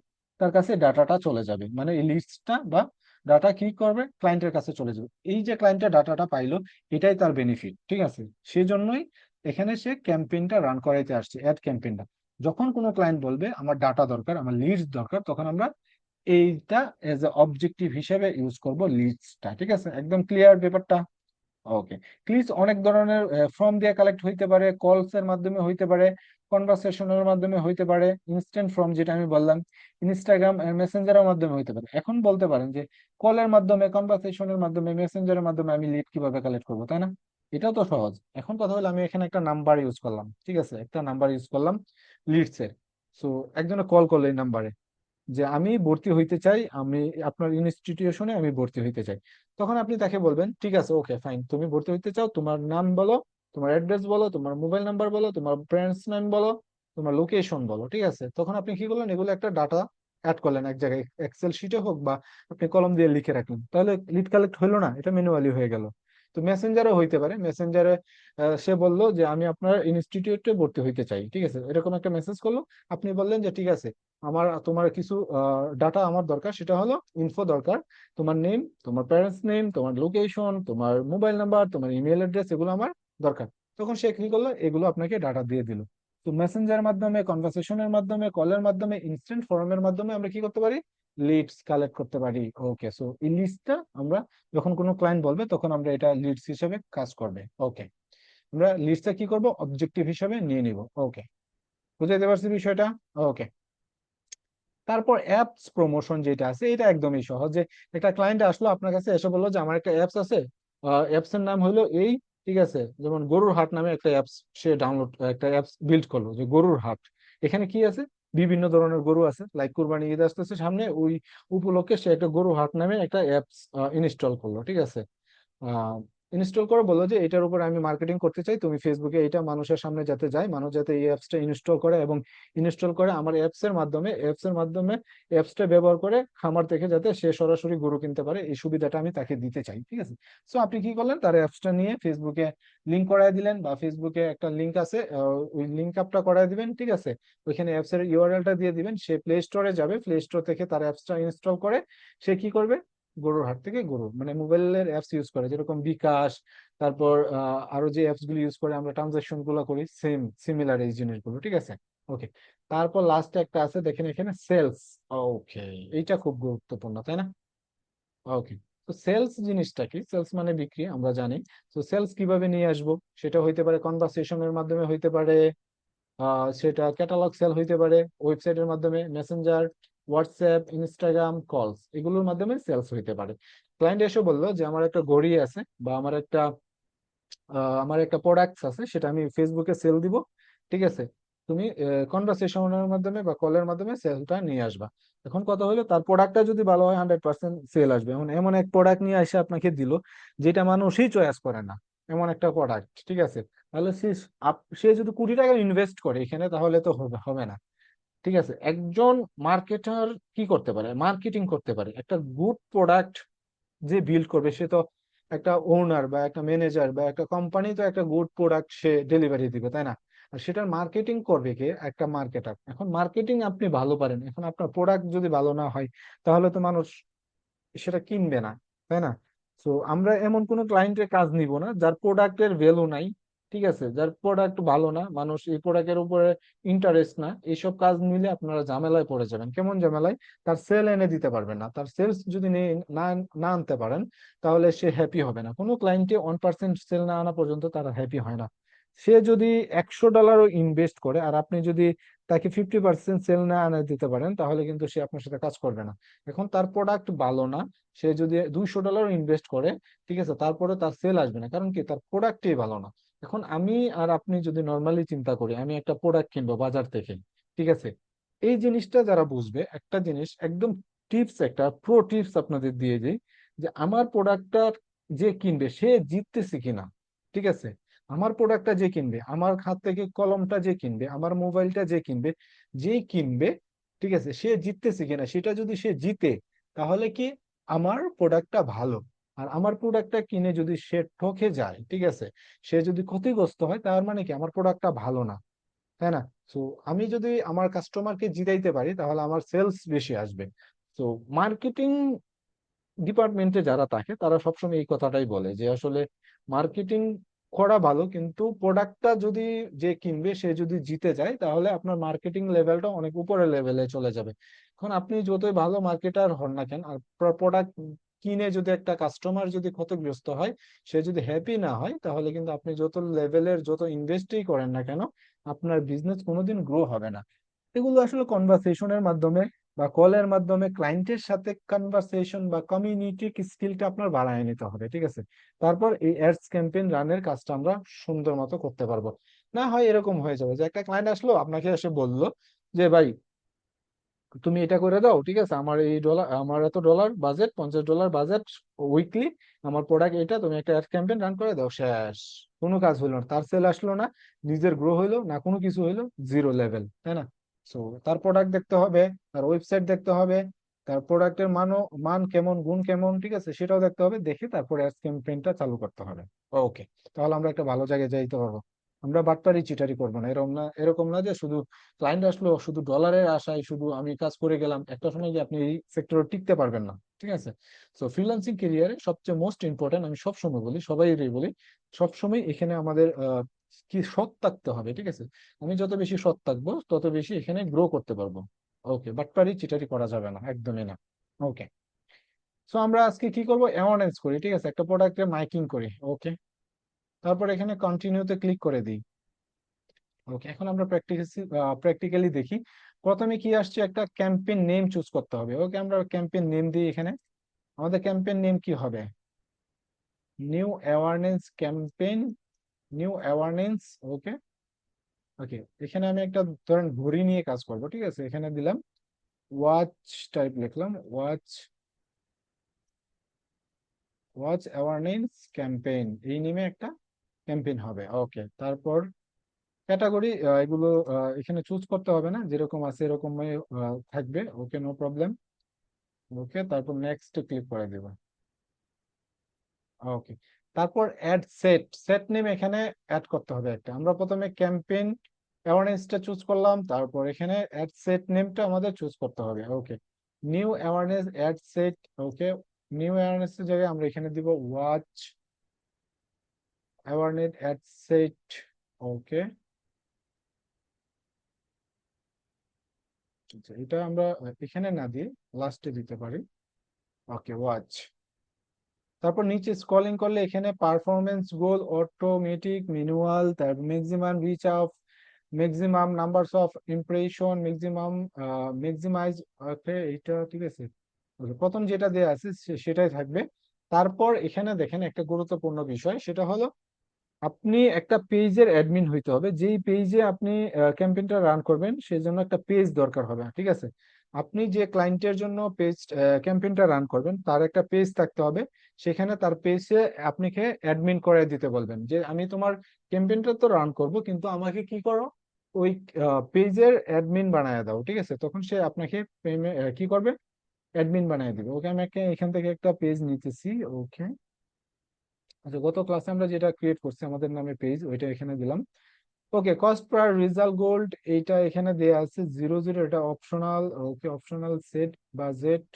তার কাছে ডাটাটা চলে যাবে, মানে এই লিস্টটা বা ডাটা কি করবে, ক্লায়েন্টের কাছে চলে যাবে। এই যে ক্লায়েন্টের ডাটাটা পাইলো, এটাই তার বেনিফিট, ঠিক আছে। সেজন্যই এখানে সে ক্যাম্পেইনটা রান করাইতে আসছে, অ্যাড ক্যাম্পেইনটা। যখন কোনো ক্লায়েন্ট বলবে আমার ডাটা দরকার, আমার লিডস দরকার, তখন আমরা এইটা এজ এ অবজেক্টিভ হিসেবে ইউজ করব, লিডসটা, ঠিক আছে। একদম ক্লিয়ার ব্যাপারটা? ওকে। ক্লিজ অনেক ধরনের ফর্ম দিয়ে কালেক্ট হইতে পারে, কলস এর মাধ্যমে হইতে পারে, কনভারসেশনের মাধ্যমে হইতে পারে, ইনস্ট্যান্ট ফর্ম যেটা আমি বললাম, ইনস্টাগ্রাম মেসেঞ্জারের মাধ্যমে হইতে পারে। এখন বলতে পারেন যে কলের মাধ্যমে, কনভারসেশনের মাধ্যমে, মেসেঞ্জারের মাধ্যমে আমি লিড কিভাবে কালেক্ট করবো, তাই না? এটাও তো সহজ। এখন কথা হলো আমি এখানে একটা নাম্বার ইউজ করলাম, ঠিক আছে, একটা নাম্বার ইউজ করলাম লিডস এর। সো একজনে কল করলো এই নাম্বারে যে আমি ভর্তি হইতে চাই, আমি আপনার ইনস্টিটিউশনে আমি ভর্তি হইতে চাই। তখন আপনি তাকে বলবেন ঠিক আছে, ওকে ফাইন, তুমি ভর্তি হইতে চাও, তোমার নাম বলো, তোমার অ্যাড্রেস বলো, তোমার মোবাইল নাম্বার বলো, তোমার প্যারেন্টস নেম বলো, তোমার লোকেশন বলো, ঠিক আছে। তখন আপনি কি করলেন, এগুলো একটা ডাটা অ্যাড করলেন এক জায়গায়, এক্সেল শিটে হোক, বা আপনি কলম দিয়ে লিখে রাখলেন, তাহলে লিড কালেক্ট হইলো না, এটা ম্যানুয়ালি হয়ে গেল। তো মেসেঞ্জারও হইতে পারে, মেসেঞ্জারে সে বললো যে আমি আপনার ইনস্টিটিউটে ভর্তি হইতে চাই, ঠিক আছে, এরকম একটা মেসেজ করলো। আপনি বললেন যে ঠিক আছে, তোমার কিছু ডাটা আমার দরকার, সেটা হলো ইনফো দরকার, তোমার নেম, তোমার প্যারেন্টস নেম, তোমার লোকেশন, তোমার মোবাইল নাম্বার, তোমার ইমেল অ্যাড্রেস, এগুলো আমার দরকার। তখন সে কি করলো, এগুলো আপনাকে ডাটা দিয়ে দিল। তো মেসেঞ্জারের মাধ্যমে, কনভারসেশনের মাধ্যমে, কলের মাধ্যমে, ইনস্ট্যান্ট ফর্মের মাধ্যমে আমরা কি করতে পারি, লিডস কালেক্ট করতে পারি। ওকে। সো এই লিস্টটা আমরা যখন কোনো ক্লায়েন্ট বলবে তখন আমরা এটা লিডস হিসেবে কাজ করবে। ওকে। আমরা লিস্টটা কি করব, অবজেক্টিভ হিসেবে নিয়ে নিব। ওকে। বুঝাইতে পারছি বিষয়টা? ওকে। তারপর অ্যাপস প্রমোশন যেটা আছে, এটা একদমই সহজ। যে একটা ক্লায়েন্ট আসলো আপনার কাছে, এসে বললো যে আমার একটা অ্যাপস আছে, অ্যাপস এর নাম হলো এই, ঠিক আছে, যেমন গরুর হাট নামে একটা অ্যাপস, সে ডাউনলোড, একটা অ্যাপস বিল্ড করলো যে গরুর হাট। এখানে কি আছে, বিভিন্ন ধরনের গরু আছে, লাইক কুরবানি ঈদ আসতেছে সামনে, ওই উপলক্ষে সে একটা গরু হাট নামে একটা অ্যাপস ইনস্টল করলো, ঠিক আছে। ইনস্টল করে বললো যে এটার উপর আমি মার্কেটিং করতে চাই, তুমি ফেসবুকে এটা মানুষের সামনে যাতে যায়, মানুষ যাতে এই অ্যাপসটা ইনস্টল করে, এবং ইনস্টল করে আমার অ্যাপসের মাধ্যমে অ্যাপসটা ব্যবহার করে খামার থেকে যাতে সে সরাসরি গরু কিনতে পারে, এই সুবিধাটা আমি তাকে দিতে চাই, ঠিক আছে। সো আপনি কি করলেন, তার অ্যাপসটা নিয়ে ফেসবুকে লিঙ্ক করায় দিলেন, বা ফেসবুকে একটা লিঙ্ক আছে, ওই লিঙ্ক আপটা করায় দিবেন, ঠিক আছে। ওইখানে অ্যাপসের ইউআরএলটা দিয়ে দিবেন, সে প্লে স্টোরে যাবে, প্লে স্টোর থেকে তার অ্যাপসটা ইনস্টল করে সে কি করবে, গরুর হাট থেকে গরু, মানে মোবাইলের অ্যাপস ইউজ করে যেরকম বিকাশ, তারপর আরো যে অ্যাপস গুলো ইউজ করে আমরা ট্রানজাকশন গুলো করি, সেম সিমিলার এই জিনিসগুলো, ঠিক আছে। ওকে। তারপর লাস্টে একটা আছে, দেখেন এখানে সেলস। ওকে। এইটা খুব গুরুত্বপূর্ণ, তাই না? ওকে। তো সেলস জিনিসটা কি, সেলস মানে বিক্রি, আমরা জানি। তো সেলস কিভাবে নিয়ে আসবো, সেটা হইতে পারে কনভারসেশনের মাধ্যমে, হইতে পারে সেটা ক্যাটালগ সেল হইতে পারে, ওয়েবসাইটের মাধ্যমে, মেসেঞ্জার, হোয়াটসঅ্যাপ, ইনস্টাগ্রাম, কলস, এগুলোর মাধ্যমে সেলস হইতে পারে। ক্লায়েন্ট এসে বললো যে আমার একটা ঘড়ি আছে, বা আমার একটা প্রোডাক্টস আছে, সেটা আমি ফেসবুকে সেল দিব, ঠিক আছে। তুমি কনভারসেশনের মাধ্যমে বা কলের মাধ্যমে সেলটা নিয়ে আসবা। এখন কথা হলো, তার প্রোডাক্টটা যদি ভালো হয় 100% সেল আসবে। এখন এমন এক প্রোডাক্ট নিয়ে এসে আপনাকে দিল যেটা মানুষই চয়েস করে না, এমন একটা প্রোডাক্ট, ঠিক আছে। তাহলে সে যদি কোটি টাকা ইনভেস্ট করে এখানে, তাহলে তো হবে হবে না। ঠিক আছে, একজন মার্কেটার কি করতে পারে, মার্কেটিং করতে পারে একটা গুড প্রোডাক্ট। যে বিল্ড করবে সে তো একটা ওনার বা একটা ম্যানেজার বা একটা কোম্পানি, তো একটা গুড প্রোডাক্ট সে ডেলিভারি দিবে, তাই না? আর সেটার মার্কেটিং করবে কে? একটা মার্কেটার। এখন মার্কেটিং আপনি ভালো পারেন, এখন আপনার প্রোডাক্ট যদি ভালো না হয় তাহলে তো মানুষ সেটা কিনবে না, তাই না? তো আমরা এমন কোন ক্লায়েন্টের কাজ নিব না যার প্রোডাক্টের ভ্যালু নাই। ঠিক আছে, যার প্রোডাক্ট ভালো না, মানুষ এই প্রোডাক্টের উপরে ইন্টারেস্ট না, এইসব কাজ নিলে আপনারা ঝামেলায় পড়ে যাবেন। কেমন ঝামেলায়? তার সেল এনে দিতে পারবেন না, তার সেলস যদি না না আনতে পারেন তাহলে সে হ্যাপি হবে না। কোনো ক্লায়েন্টে 1% সেল না আনা পর্যন্ত তারা হ্যাপি হয় না। সে যদি $100 ইনভেস্ট করে আর আপনি যদি তাকে 50% সেল না আনে দিতে পারেন, তাহলে কিন্তু সে আপনার সাথে কাজ করবে না। এখন তার প্রোডাক্ট ভালো না, সে যদি $200 ইনভেস্ট করে, ঠিক আছে, তারপরে তার সেল আসবে না, কারণ কি? তার প্রোডাক্টই ভালো না। এখন আমি আর আপনি যদি নর্মালি চিন্তা করি, আমি একটা প্রোডাক্ট কিনবো বাজার থেকে, ঠিক আছে, এই জিনিসটা যারা বুঝবে, একটা জিনিস একদম টিপস, একটা প্রো টিপস আপনাদের দিয়ে দিই, যে আমার প্রোডাক্টটা যে কিনবে সে জিততেছে কিনা। ঠিক আছে, আমার প্রোডাক্টটা যে কিনবে, আমার হাত থেকে কলমটা যে কিনবে, আমার মোবাইলটা যে কিনবে, যেই কিনবে, ঠিক আছে, সে জিততেছে কিনা। সেটা যদি সে জিতে, তাহলে কি আমার প্রোডাক্টটা ভালো। আর আমার প্রোডাক্টটা কিনে যদি সে ঠকে যায়, ঠিক আছে, সে যদি ক্ষতিগ্রস্ত হয়, তার মানে কি আমার প্রোডাক্টটা ভালো না, তাই না? তো আমি যদি আমার কাস্টমারকে জিতাইতে পারি তাহলে আমার সেলস বেশি আসবে। তো মার্কেটিং ডিপার্টমেন্টে যারা থাকে তারা সবসময় এই কথাটাই বলে যে আসলে মার্কেটিং করা ভালো, কিন্তু প্রোডাক্টটা যদি যে কিনবে সে যদি জিতে যায়, তাহলে আপনার মার্কেটিং লেভেলটা অনেক উপরের লেভেলে চলে যাবে। এখন আপনি যতই ভালো মার্কেটার হন না কেন, আর প্রোডাক্ট কিনে যদি একটা কাস্টমার যদি ক্ষতিগ্রস্ত হয়, সে যদি হ্যাপি না হয়, তাহলে কিন্তু আপনি যত লেভেলের যত ইনভেস্টই করেন না কেন, আপনার বিজনেস কোনোদিন গ্রো হবে না। এগুলো আসলে কনভারসেশনের মাধ্যমে বা কলের মাধ্যমে ক্লায়েন্টের সাথে কনভারসেশন বা কমিউনিটি স্কিলটা আপনার বাড়ায় নিতে হবে, ঠিক আছে? তারপর এই অ্যাডস ক্যাম্পেইন রানের কাজটা আমরা সুন্দর মতো করতে পারবো। না হয় এরকম হয়ে যাবে যে একটা ক্লায়েন্ট আসলো আপনাকে এসে বললো যে ভাই তুমি এটা করে দাও, ঠিক আছে, আমার এই ডলার, আমার এত ডলার বাজেট, $50 বাজেট উইকলি, আমার প্রোডাক্ট এটা, তুমি একটা অ্যাড ক্যাম্পেইন রান করে দাও, শেষ। কোনো কাজ হইলো না, তার সেল আসলো না, নিজের গ্রো হইলো না, কোনো কিছু হইলো, জিরো লেভেল, তাই না? সো তার প্রোডাক্ট দেখতে হবে, তার ওয়েবসাইট দেখতে হবে, তার প্রোডাক্টের মান কেমন, গুণ কেমন, ঠিক আছে, সেটাও দেখতে হবে, দেখে তারপরে অ্যাড ক্যাম্পেইনটা চালু করতে হবে। ওকে, তাহলে আমরা একটা ভালো জায়গায় যাইতে পারবো। আমরা বাটপারি চিটারি করবো না, এরকম না, এরকম না যে শুধু ক্লায়েন্ট আসলো শুধু ডলারের আশায় শুধু আমি কাজ করে গেলাম, একটা সময় যে আপনি এই সেক্টরে টিকতে পারবেন না, ঠিক আছে? সো ফ্রিল্যান্সিং ক্যারিয়ারে সবচেয়ে মোস্ট ইম্পর্টেন্ট, আমি সবসময় বলি, সবাই বলি, সবসময় এখানে আমাদের কি সৎ থাকতে হবে, ঠিক আছে? আমি যত বেশি সৎ থাকবো তত বেশি এখানে গ্রো করতে পারবো। ওকে, বাটপারি চিটারি করা যাবে না, একদমই না। ওকে, সো আমরা আজকে কি করবো, অ্যাওয়ারনেস করি, ঠিক আছে, একটা প্রোডাক্টের মাইকিং করি। ওকে, তারপর এখানে কন্টিনিউতে ক্লিক করে দিই। ওকে, এখন আমরা প্র্যাকটিক্যালি দেখি। প্রথমে কি আসছে, একটা ক্যাম্পেইন নেম চুজ করতে হবে। ওকে, আমরা ক্যাম্পেইন নেম দিই এখানে। আমাদের ক্যাম্পেইন নেম কি হবে? New awareness campaign, new awareness. Okay, okay, এখানে আমি একটা ধরেন ঘড়ি নিয়ে কাজ করব, ঠিক আছে, এখানে দিলাম ওয়াচ টাইপ, লিখলাম ওয়াচ, ওয়াচ অ্যাওয়ারনেস ক্যাম্পেইন, এই নেমে একটা ক্যাম্পেইন হবে। ওকে, তারপর ক্যাটাগরি এগুলো এখানে চুজ করতে হবে না, যেরকম আছে এরকম থাকবে। ওকে, নো প্রবলেম। ওকে, তারপর নেক্সট ক্লিক করে দেব। ওকে, তারপর অ্যাড সেট, সেট নেম এখানে অ্যাড করতে হবে একটা। আমরা প্রথমে ক্যাম্পেইন অ্যাওয়ারনেসটা চুজ করলাম, তারপর এখানে অ্যাড সেট নেমটা আমাদের চুজ করতে হবে। Okay, new awareness ad set. Okay, new awareness এর জায়গায় আমরা এখানে দিব watch awareness ad set. Okay, এটা আমরা এখানে না দিয়ে লাস্টে দিতে পারি। Okay, watch. তারপর নিচে স্ক্রলিং করলে এখানে পারফরমেন্স গোল, অটোমেটিক, ম্যানুয়াল, তারপর maximum reach of, maximum numbers of impression, maximum maximise. Okay, এইটা ঠিক আছে। Okay, প্রথম যেটা দেয়া আছে সেটাই থাকবে। তারপর এখানে দেখেন একটা গুরুত্বপূর্ণ বিষয়, সেটা হলো আপনি একটা পেজের অ্যাডমিন হইতে হবে। যেই পেজে আপনি ক্যাম্পেইনটা রান করবেন সেই জন্য একটা পেজ দরকার হবে, ঠিক আছে? আপনি যে ক্লায়েন্টের জন্য পেজ ক্যাম্পেইনটা রান করবেন তার একটা পেজ থাকতে হবে। সেখানে তার পেজে আপনাকে অ্যাডমিন করে দিতে বলবেন যে আমি তোমার ক্যাম্পেইনটা তো রান করব, কিন্তু আমাকে কি করো, ওই পেজের অ্যাডমিন বানায় দাও, ঠিক আছে? তখন সে আপনাকে কি করবে, অ্যাডমিন বানিয়ে দিবে। ওকে, আমি এখান থেকে একটা পেজ নিতেছি। ওকে, আচ্ছা, গত ক্লাসে আমরা যেটা ক্রিয়েট করছি আমাদের নামে পেজ, ওইটা এখানে দিলাম। ওকে, কস্ট পার রেজাল্ট গোল্ড এইটা এখানে দেয়া আছে 00, এটা অপশনাল। ওকে, অপশনাল সেট বাজেট।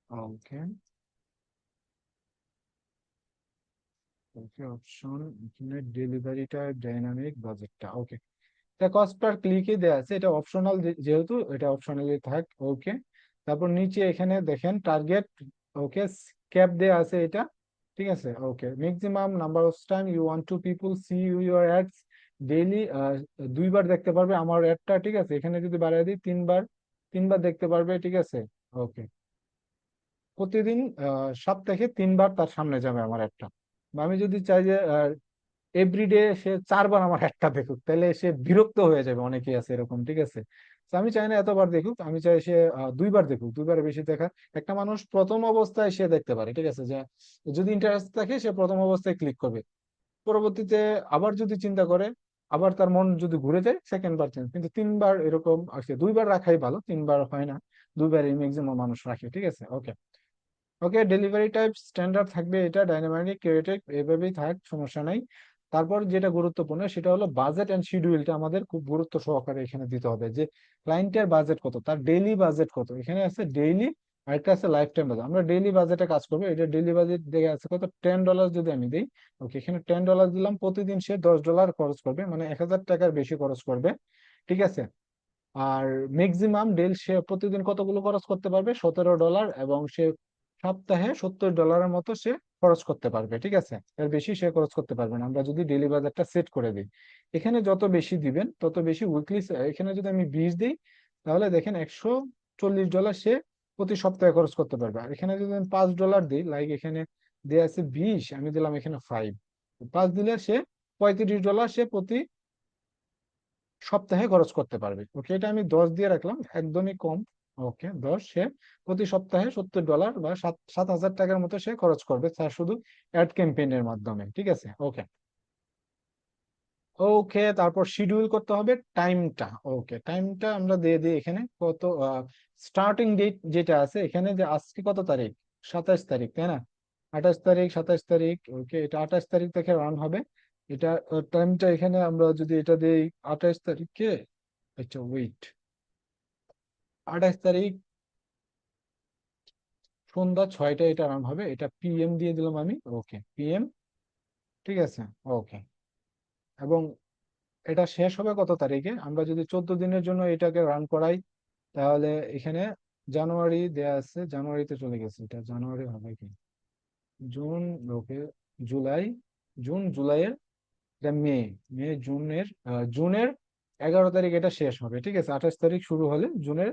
ওকে, ওকে, অপশন এখানে ডেলিভারিটা ডাইনামিক বাজেটটা। ওকে, এটা কস্ট পার ক্লিকই দেয়া আছে, এটা অপশনাল, যেহেতু এটা অপশনালি থাক। ওকে, তারপর নিচে এখানে দেখেন টার্গেট। ওকে, ক্যাপ দেয়া আছে এটা, ঠিক আছে? Okay, maximum number of time you want to people see your ads daily, 2বার দেখতে পারবে আমার অ্যাডটা, ঠিক আছে? এখানে যদি বাড়ায় দিই 3বার, 3বার দেখতে পারবে, ঠিক আছে? ওকে, প্রতিদিন সপ্তাহে 3বার তার সামনে যাবে আমার একটা। বা আমি যদি চাই যে এভরিডে সে 4বার আমার একটা দেখুক, তাহলে সে বিরক্ত হয়ে যাবে, অনেকেই আছে এরকম, ঠিক আছে? তো আমি চাই না এতবার দেখুক, আমি চাই সে 2বার দেখুক, 2বারের বেশি দেখা। একটা মানুষ প্রথম অবস্থায় সে দেখতে পারে, ঠিক আছে? যে যদি ইন্টারেস্ট থাকে সে প্রথম অবস্থায় ক্লিক করবে, পরবর্তীতে আবার যদি চিন্তা করে, আবার তার মন যদি ঘুরে যায়, 2nd বার চেঞ্জ। কিন্তু 3বার এরকম আসে, 2বার রাখাই ভালো, 3বার হয় না, 2বারই ম্যাক্সিমাম মানুষ রাখে, ঠিক আছে? ওকে, ওকে, ডেলিভারি টাইপ স্ট্যান্ডার্ড থাকবে, এটা ডাইনামিক ক্রিয়েটিভ এভাবেই থাক, সমস্যা নাই। তারপর যেটা গুরুত্বপূর্ণ সেটা হলো বাজেট এন্ড শিডিউলটা আমাদের খুব গুরুত্ব সহকারে এখানে দিতে হবে, যে ক্লায়েন্টের বাজেট কত, তার ডেইলি বাজেট কত। এখানে আছে ডেইলি, আরেকটা আছে লাইফ টাইম বাজেট। আমরা ডেইলি বাজেটে কাজ করবো, এটা ডেইলি বাজেট দেখে আছে কত, $10 যদি আমি দিই। ওকে, এখানে $10 দিলাম, প্রতিদিন সে $10 খরচ করবে, মানে 1000 টাকার বেশি খরচ করবে, ঠিক আছে? আর ম্যাক্সিমাম ডেল সে প্রতিদিন কতগুলো খরচ করতে পারবে, $17, এবং সে সপ্তাহে $70 মতো সে খরচ করতে পারবে, ঠিক আছে? এর বেশি সে খরচ করতে পারবে না, আমরা যদি ডেলি বাজারটা সেট করে দিই। এখানে যত বেশি দিবেন তত বেশি উইকলি। এখানে যদি আমি 20 দিই, তাহলে দেখেন $140 সে প্রতি সপ্তাহে খরচ করতে পারবে। আর এখানে যদি আমি $5 দিই, লাইক এখানে দেয়া আছে 20, আমি দিলাম এখানে 5, 5 দিলে সে $35 সে প্রতি সপ্তাহে খরচ করতে পারবে। ওকে, এটা আমি 10 দিয়ে রাখলাম, একদমই কম। ওকে, 10, সে প্রতি সপ্তাহে $70 বা 7,000 টাকার মতো সে খরচ করবে, তার শুধু অ্যাড ক্যাম্পেইনের মাধ্যমে, ঠিক আছে? ওকে, ওকে, তারপর শিডিউল করতে হবে টাইমটা। ওকে, টাইমটা আমরা দিয়ে দিই এখানে কত, স্টার্টিং ডেট যেটা আছে এখানে, যে আজকে কত তারিখ, 27 তারিখ, তাই না? 28 তারিখ, 27 তারিখ। ওকে, এটা 28 তারিখ থেকে রান হবে। এটা টাইমটা এখানে আমরা যদি এটা দিই 28 তারিখে, আচ্ছা ওয়েট, 28 তারিখ সন্ধ্যা 6টায় এটা রান হবে, এটা পিএম দিয়ে দিলাম আমি। ওকে, পিএম, ঠিক আছে? ওকে, এবং এটা শেষ হবে কত তারিখে, আমরা যদি 14 দিনের জন্য এটাকে রান করাই, তাহলে এখানে জানুয়ারি দেয়া আছে, জানুয়ারিতে চলে গেছে, এটা জানুয়ারি হবে কি, জুন। ওকে, জুলাই, জুন জুলাইয়ের, এটা মে, জুনের, জুনের 11 তারিখ এটা শেষ হবে, ঠিক আছে? 28 তারিখ শুরু হলে জুনের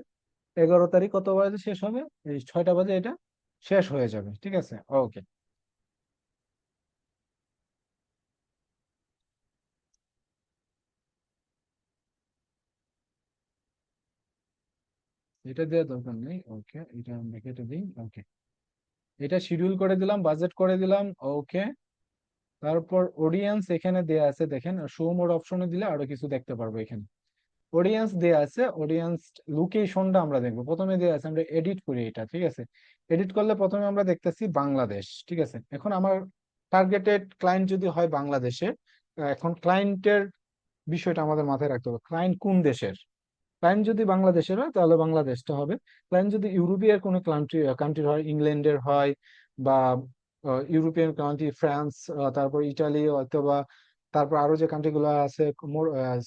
11 তারিখ কত বাজে শেষ হবে, এই 6টা বাজে এটা শেষ হয়ে যাবে, ঠিক আছে? ওকে, এটা দেওয়ার দরকার নেই। ওকে, এটা আমরা কেটে দিই। ওকে, এটা শিডিউল করে দিলাম, বাজেট করে দিলাম। ওকে, তারপর অডিয়েন্স এখানে দেয়া আছে, দেখেন শো মোড অপশনে দিলে আরো কিছু দেখতে পারবো এখানে। অডিয়েন্স দেয়া আছে, অডিয়েন্স লোকেশনটা আমরা দেখবো, প্রথমে দেয়া আছে, আমরা এডিট করি এটা, ঠিক আছে? এডিট করলে প্রথমে আমরা দেখতেছি বাংলাদেশ, ঠিক আছে? এখন আমার টার্গেটেড ক্লায়েন্ট যদি হয় বাংলাদেশে, এখন ক্লায়েন্টের বিষয়টা আমাদের মাথায় রাখতে হবে, ক্লায়েন্ট কোন দেশের। ক্লায়েন্ট যদি বাংলাদেশের হয় তাহলে বাংলাদেশটা হবে। ক্লায়েন্ট যদি ইউরোপীয় কোনো কান্ট্রির হয়, ইংল্যান্ডের হয়, বা ইউরোপিয়ান কান্ট্রি, ফ্রান্স, তারপর ইটালি, অথবা তারপর আরো যে কান্ট্রি গুলো আছে,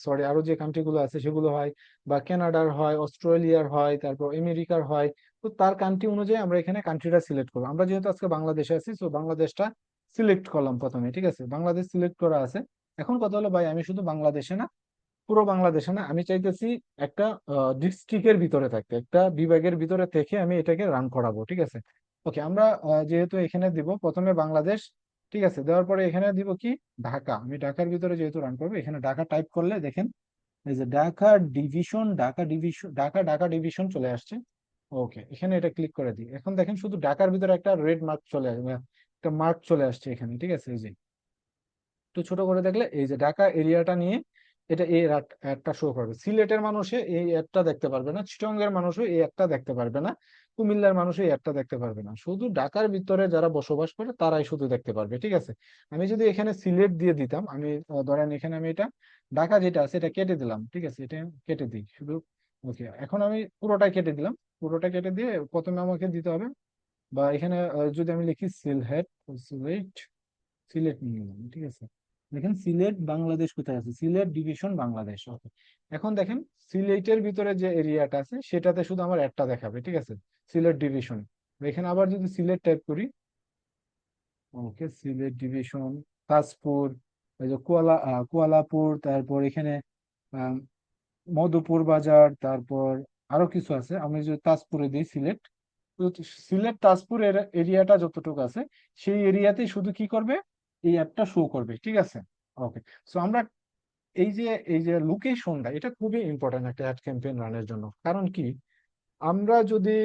সরি, আরো যে কান্ট্রি গুলো আছে সেগুলো হয়, বা কানাডার হয়, অস্ট্রেলিয়ার হয়, তারপর আমেরিকার হয়। তো তার কান্ট্রি অনুযায়ী আমরা এখানে কান্ট্রিটা সিলেক্ট করবো। আমরা যেহেতু আজকে বাংলাদেশে আছি, তো বাংলাদেশটা সিলেক্ট করলাম প্রথমে, ঠিক আছে? বাংলাদেশ সিলেক্ট করা আছে। এখন কথা হলো ভাই, আমি শুধু বাংলাদেশে না, পুরো বাংলাদেশে না, আমি চাইতেছি একটা ডিস্ট্রিক্টের ভিতরে থাকতে, একটা বিভাগের ভিতরে থেকে আমি এটাকে রান করাবো, ঠিক আছে? ওকে, আমরা যেহেতু এখানে দিব প্রথমে বাংলাদেশ, ঠিক আছে? দেওয়ার পরে এখানে দিব কি, ঢাকা। আমি ঢাকার ভিতরে যেহেতু রান করবো, এখানে ঢাকা টাইপ করলে দেখেন এই যে Dhaka division, Dhaka division, Dhaka Dhaka division চলে আসছে। ওকে, এখানে এটা ক্লিক করে দিই, এখন দেখেন শুধু ঢাকার ভিতরে একটা রেড মার্ক চলে আসবে, একটা মার্ক চলে আসছে এখানে, ঠিক আছে? এই যে একটু ছোট করে দেখলে এই যে ঢাকা এরিয়াটা নিয়ে এটা এই অ্যাডটা শো করবে। সিলেটের মানুষে এই অ্যাডটা দেখতে পারবে না, চিটাগংয়ের মানুষও এই অ্যাডটা দেখতে পারবে না, কুমিল্লার মানুষও এই অ্যাডটা দেখতে পারবে না, শুধু ঢাকার ভিতরে যারা বসবাস করে তারাই শুধু দেখতে পারবে। ঠিক আছে, আমি যদি এখানে সিলেট দিয়ে দিতাম, আমি ধরেন এখানে আমি এটা ঢাকা যেটা আছে এটা কেটে দিলাম, ঠিক আছে, এটা কেটে দিই শুধু। ওকে, এখন আমি পুরোটাই কেটে দিলাম। পুরোটা কেটে দিয়ে প্রথমে আমাকে দিতে হবে, বা এখানে যদি আমি লিখি সিলহেট, সিলেট, সিলেট নিয়ে নিলাম, ঠিক আছে। দেখেন সিলেট বাংলাদেশ কোথায় আছে, সিলেট ডিভিশন বাংলাদেশ। ওকে, এখন দেখেন সিলেটের ভিতরে যে এরিয়াটা আছে সেটাতে শুধু আমার একটা দেখাবে, ঠিক আছে, সিলেট ডিভিশন। এখানে আবার যদি সিলেট টাইপ করি, ওকে, সিলেট ডিভিশন, তাজপুর, এই যে কুয়ালাপুর, তারপর এখানে আহ, মধুপুর বাজার, তারপর আরো কিছু আছে। আমি যদি তাজপুরে দিই সিলেট, তো সিলেট তাজপুর এরিয়াটা যতটুকু আছে সেই এরিয়াতেই শুধু কি করবে, এই অ্যাপটা শো করবে, ঠিক আছে। ওকে, সো আমরা এই যে এই যে লোকেশনটা, এটা খুবই ইম্পর্টেন্ট একটা অ্যাড ক্যাম্পেইন রানের জন্য। কারণ কি, আমরা যদি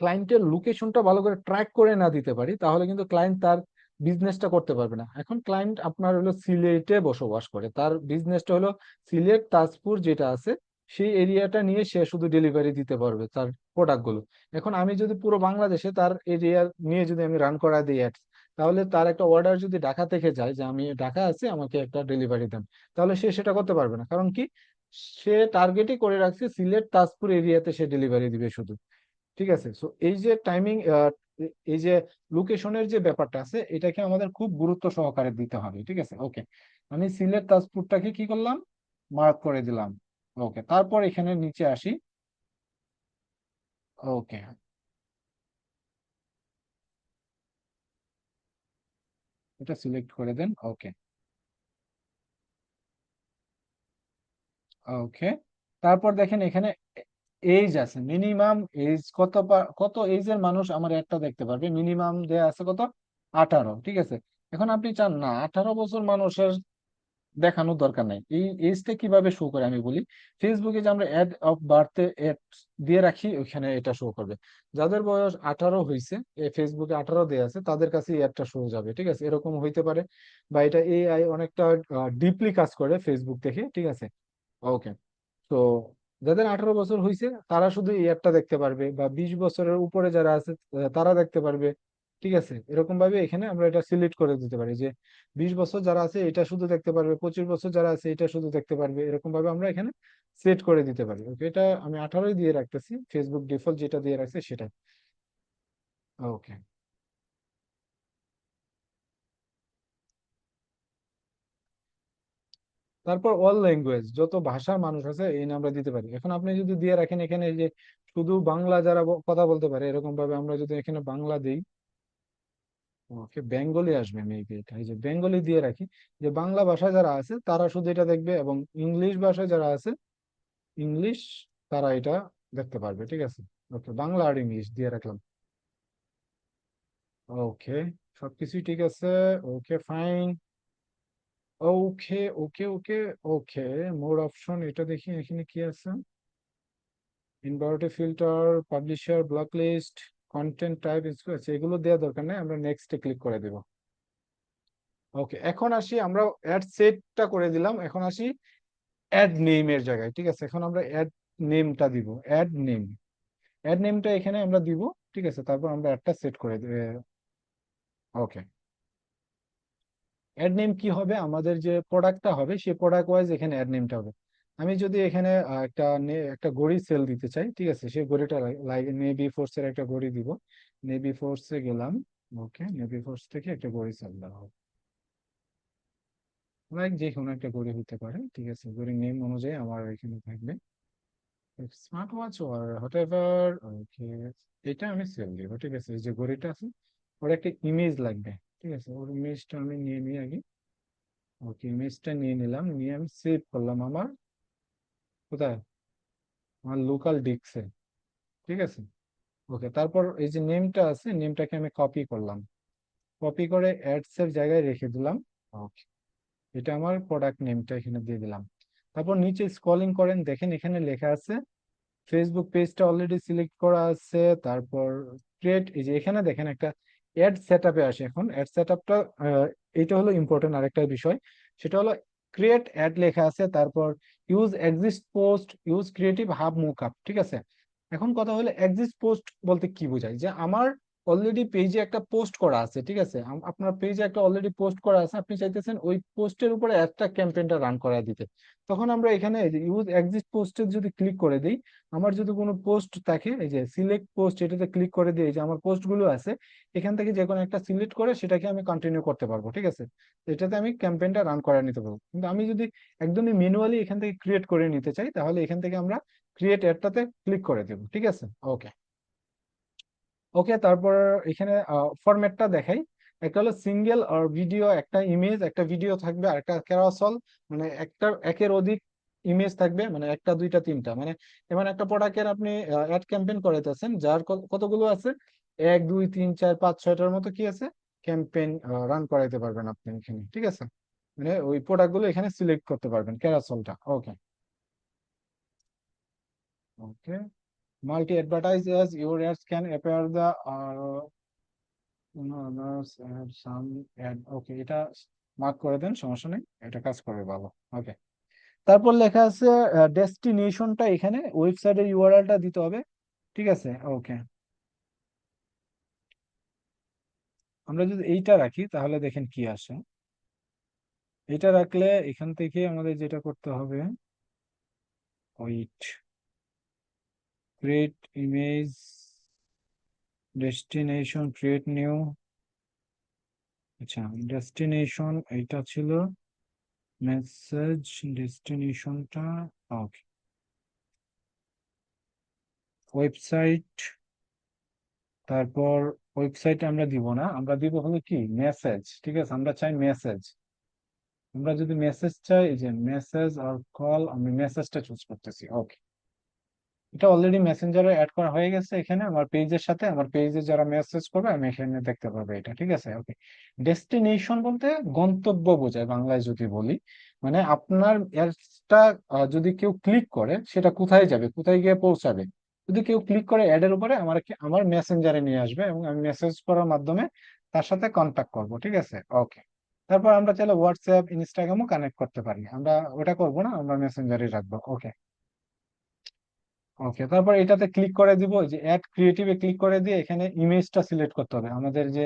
ক্লায়েন্টের লোকেশনটা ভালো করে ট্র্যাক করে না দিতে পারি তাহলে কিন্তু ক্লায়েন্ট তার বিজনেসটা করতে পারবে না। এখন ক্লায়েন্ট আপনার হলো সিলেটে বসবাস করে, তার বিজনেসটা হলো সিলেট তাজপুর যেটা আছে সেই এরিয়াটা নিয়ে সে শুধু ডেলিভারি দিতে পারবে তার প্রোডাক্টগুলো। এখন আমি যদি পুরো বাংলাদেশে তার এরিয়া নিয়ে যদি আমি রান করা দিই অ্যাডস, তাহলে তার একটা অর্ডার যদি ঢাকা থেকে যায় যে আমি ঢাকা আছি আমাকে একটা ডেলিভারি দেন, তাহলে সে সেটা করতে পারবে না। কারণ কি, সে টার্গেটই করে রাখছে সিলেট তাজপুর এরিয়াতে সে ডেলিভারি দিবে শুধু। ঠিক আছে, সো এই যে টাইমিং, এই যে লোকেশনের যে ব্যাপারটা আছে এটাকে আমাদের খুব গুরুত্ব সহকারে দিতে হবে। ঠিক আছে, ওকে, আমি সিলেট তাজপুরটাকে কি করলাম, মার্ক করে দিলাম। ওকে, তারপর এখানে নিচে আসি। ওকে, এটা সিলেক্ট করে দেন। ওকে, ওকে, তারপর দেখেন এখানে এজ আছে, মিনিমাম এজ কত, কত এজের মানুষ আমার একটা দেখতে পারবে, মিনিমাম দেয়া আছে কত, 18। ঠিক আছে, এখন আপনি চান না 18 বছর মানুষের দেখানোর দরকার নাই, এই এজটা কিভাবে শো করে আমি বলি। ফেসবুকে যে আমরা অ্যাড অফ বার্থে অ্যাড দিয়ে রাখি ওইখানে এটা শো করবে। যাদের বয়স 18 হয়েছে, ফেসবুকে 18 দেয়া আছে তাদের কাছে এই অ্যাডটা শো যাবে। ঠিক আছে, এরকম হইতে পারে, বা এটা এআই অনেকটা ডিপলি কাজ করে ফেসবুক থেকে। ঠিক আছে, ওকে, তো যাদের 18 বছর হয়েছে তারা শুধু এই অ্যাডটা দেখতে পারবে, বা 20 বছরের উপরে যারা আছে তারা দেখতে পারবে। ঠিক আছে, এরকম ভাবে এখানে আমরা এটা সিলেক্ট করে দিতে পারি যে 20 বছর যারা আছে এটা শুধু দেখতে পারবে, 25 বছর যারা আছে এটা শুধু দেখতে পারবে, এরকম ভাবে আমরা এখানে সেট করে দিতে পারি। ওকে, এটা আমি 18ই দিয়ে রাখতেছি, ফেসবুক ডিফল্ট যেটা দিয়ে রাখছে সেটা। ওকে, তারপর অল ল্যাঙ্গুয়েজ, যত ভাষার মানুষ আছে এই আমরা দিতে পারি। এখন আপনি যদি দিয়ে রাখেন এখানে যে শুধু বাংলা যারা কথা বলতে পারে, এরকম ভাবে আমরা যদি এখানে বাংলা দিই, ওকে, বেঙ্গলি আসবে মেবি, এটা এই যে বেঙ্গলি দিয়ে রাখি, যে বাংলা ভাষায় যারা আছে তারা শুধু এটা দেখবে, এবং ইংলিশ ভাষায় যারা আছে, ইংলিশ, তারা এটা দেখতে পারবে। ঠিক আছে, ওকে, বাংলা আর ইংলিশ দিয়ে রাখলাম। ওকে, সবকিছুই ঠিক আছে। ওকে, ফাইন। ওকে, ওকে, ওকে, ওকে, মোর অপশন এটা দেখি এখানে কি আছে, inverted filter, publisher, block list, content type আছে, এগুলো দেওয়া দরকার নেই, আমরা নেক্সটে ক্লিক করে দেব। ওকে, এখন আসি, আমরা অ্যাড সেটটা করে দিলাম, এখন আসি অ্যাড নেমের জায়গায়। ঠিক আছে, এখন আমরা অ্যাড নেমটা দিব, অ্যাড নেম, অ্যাড নেমটা এখানে আমরা দিব। ঠিক আছে, তারপর আমরা একটা সেট করে দেব। ওকে, অ্যাড নেম কি হবে, আমাদের যে প্রোডাক্টটা হবে সেই প্রোডাক্ট ওয়াইজ এখানে অ্যাড নেমটা হবে। আমি যদি এখানে একটা ঘড়ি সেল দিতে চাই, ঠিক আছে, সেই ঘড়িটা নেভি ফোর্স এর একটা ঘড়ি দিব, নেভি ফোর্সে গেলাম। ওকে, নেভি ফোর্স থেকে একটা ঘড়ি সেল দেওয়া হবে, লাইক যে কোনো একটা ঘড়ি হতে পারে। ঠিক আছে, ঘড়ির নেম অনুযায়ী আমার এখানে থাকবে smart watch or whatever. Okay, এটা আমি সেল দিব। ঠিক আছে, এই যে ঘড়িটা আছে ওর একটা ইমেজ লাগবে। ঠিক আছে, ওর ইমেজটা আমি নিয়ে নিই আগে। ওকে, ইমেজটা নিয়ে নিলাম, নিয়ে আমি সেভ করলাম আমার কোথায়, আমার লোকাল ডিস্কে। ঠিক আছে, ওকে, তারপর এই যে নেমটা আছে নেমটাকে আমি কপি করলাম, কপি করে অ্যাডস এর জায়গায় রেখে দিলাম। ওকে, এটা আমার প্রোডাক্ট নেমটা এখানে দিয়ে দিলাম। তারপর নিচে স্ক্রলিং করেন, দেখেন এখানে লেখা আছে ফেসবুক পেজটা অলরেডি সিলেক্ট করা আছে। তারপর ক্রিয়েট, এই যে এখানে দেখেন একটা অ্যাড সেটআপে আসে। এখন অ্যাড সেটআপটা, এটা হলো ইম্পর্টেন্ট আরেকটা বিষয়, সেটা হলো ক্রিয়েট অ্যাড লেখা আছে, তারপর use exist post, use creative hub mockup, ঠিক আছে। এখন কথা হলো এক্সিস্ট পোস্ট বলতে কি বোঝায়, যে আমার অলরেডি পেজে একটা পোস্ট করা আছে, ঠিক আছে। আপনার পেজে একটা অলরেডি পোস্ট করা আছে, আপনি চাইতেছেন ওই পোস্টের উপরে একটা ক্যাম্পেইনটা রান করা দিতে। তখন আমরা এখানে ইউজ এক্সিস্ট পোস্টে যদি ক্লিক করে দিই, আমার যদি কোনো পোস্ট থাকে, এই যে সিলেক্ট পোস্ট, এটাতে ক্লিক করে দিই, এই যে আমার পোস্ট গুলো আছে, এখান থেকে যে কোনো একটা সিলেক্ট করে সেটাকে আমি কন্টিনিউ করতে পারবো, ঠিক আছে। এটাতে আমি ক্যাম্পেইনটা রান করে নিতে পারবো। কিন্তু আমি যদি একদমই ম্যানুয়ালি এখান থেকে ক্রিয়েট করে নিতে চাই, তাহলে এখান থেকে আমরা ক্রিয়েট অ্যাডটাতে ক্লিক করে দেবো, ঠিক আছে। ওকে। ওকে, তারপর এখানে ফরম্যাটটা দেখাই। একটা হলো সিঙ্গেল আর ভিডিও, একটা ইমেজ একটা ভিডিও থাকবে, আর একটা ক্যারাসল, মানে একটা একের অধিক ইমেজ থাকবে, মানে একটা দুইটা তিনটা, মানে এমন একটা প্রোডাক্টের আপনি অ্যাড ক্যাম্পেইন করাইতেছেন, যার কতগুলো আছে, এক দুই তিন চার পাঁচ ছয়টার মতো কি আছে, ক্যাম্পেইন রান করাইতে পারবেন আপনি এখানে, ঠিক আছে। মানে ওই প্রোডাক্ট গুলো এখানে সিলেক্ট করতে পারবেন ক্যারাসলটা। ওকে। ওকে, multi advertise as your ads can appear the others and some ad. ওকে, এটা মার্ক করে দেন, সমস্যা নেই, এটা কাজ করবে ভালো। ওকে, তারপর লেখা আছে ডেস্টিনেশনটা, এখানে ওয়েবসাইটের ইউআরএলটা দিতে হবে, ঠিক আছে। ওকে, আমরা যদি এইটা রাখি তাহলে দেখেন কি আসে। এটা রাখলে এখান থেকে আমাদের যেটা করতে হবে, wait, create image, destination, create new. আচ্ছা, ডেস্টিনেশন এইটা ছিল, মেসেজ ডেস্টিনেশনটা। ওকে, ওয়েবসাইট, তারপর ওয়েবসাইটে আমরা দিব না, আমরা দিব হলো কি মেসেজ, ঠিক আছে। আমরা চাই মেসেজ। আমরা যদি মেসেজ চাই, এই যে মেসেজ আর কল, আমি মেসেজটা চুজ করতেছি। ওকে, এটা অলরেডি মেসেঞ্জারে অ্যাড করা হয়ে গেছে এখানে আমার পেজের সাথে। আমার পেজে যারা মেসেজ করবে আমি এখানে দেখতে পারবো এটা, ঠিক আছে। ওকে, ডেস্টিনেশন বলতে গন্তব্য বোঝায় বাংলায় যদি বলি, মানে আপনার অ্যাডটা যদি কেউ ক্লিক করে সেটা কোথায় যাবে, কোথায় গিয়ে পৌঁছাবে। যদি কেউ ক্লিক করে অ্যাডের উপরে, আমার মেসেঞ্জারে নিয়ে আসবে এবং আমি মেসেজ করার মাধ্যমে তার সাথে কন্ট্যাক্ট করব, ঠিক আছে। ওকে, তারপর আমরা চাইলে হোয়াটসঅ্যাপ ইনস্টাগ্রামও কানেক্ট করতে পারি, আমরা ওটা করবো না, আমরা মেসেঞ্জারে রাখবো। ওকে। ওকে, তারপর এটাতে ক্লিক করে দিব, এই যে অ্যাড ক্রিয়েটিভে ক্লিক করে দিয়ে এখানে ইমেজটা সিলেক্ট করতে হবে, আমাদের যে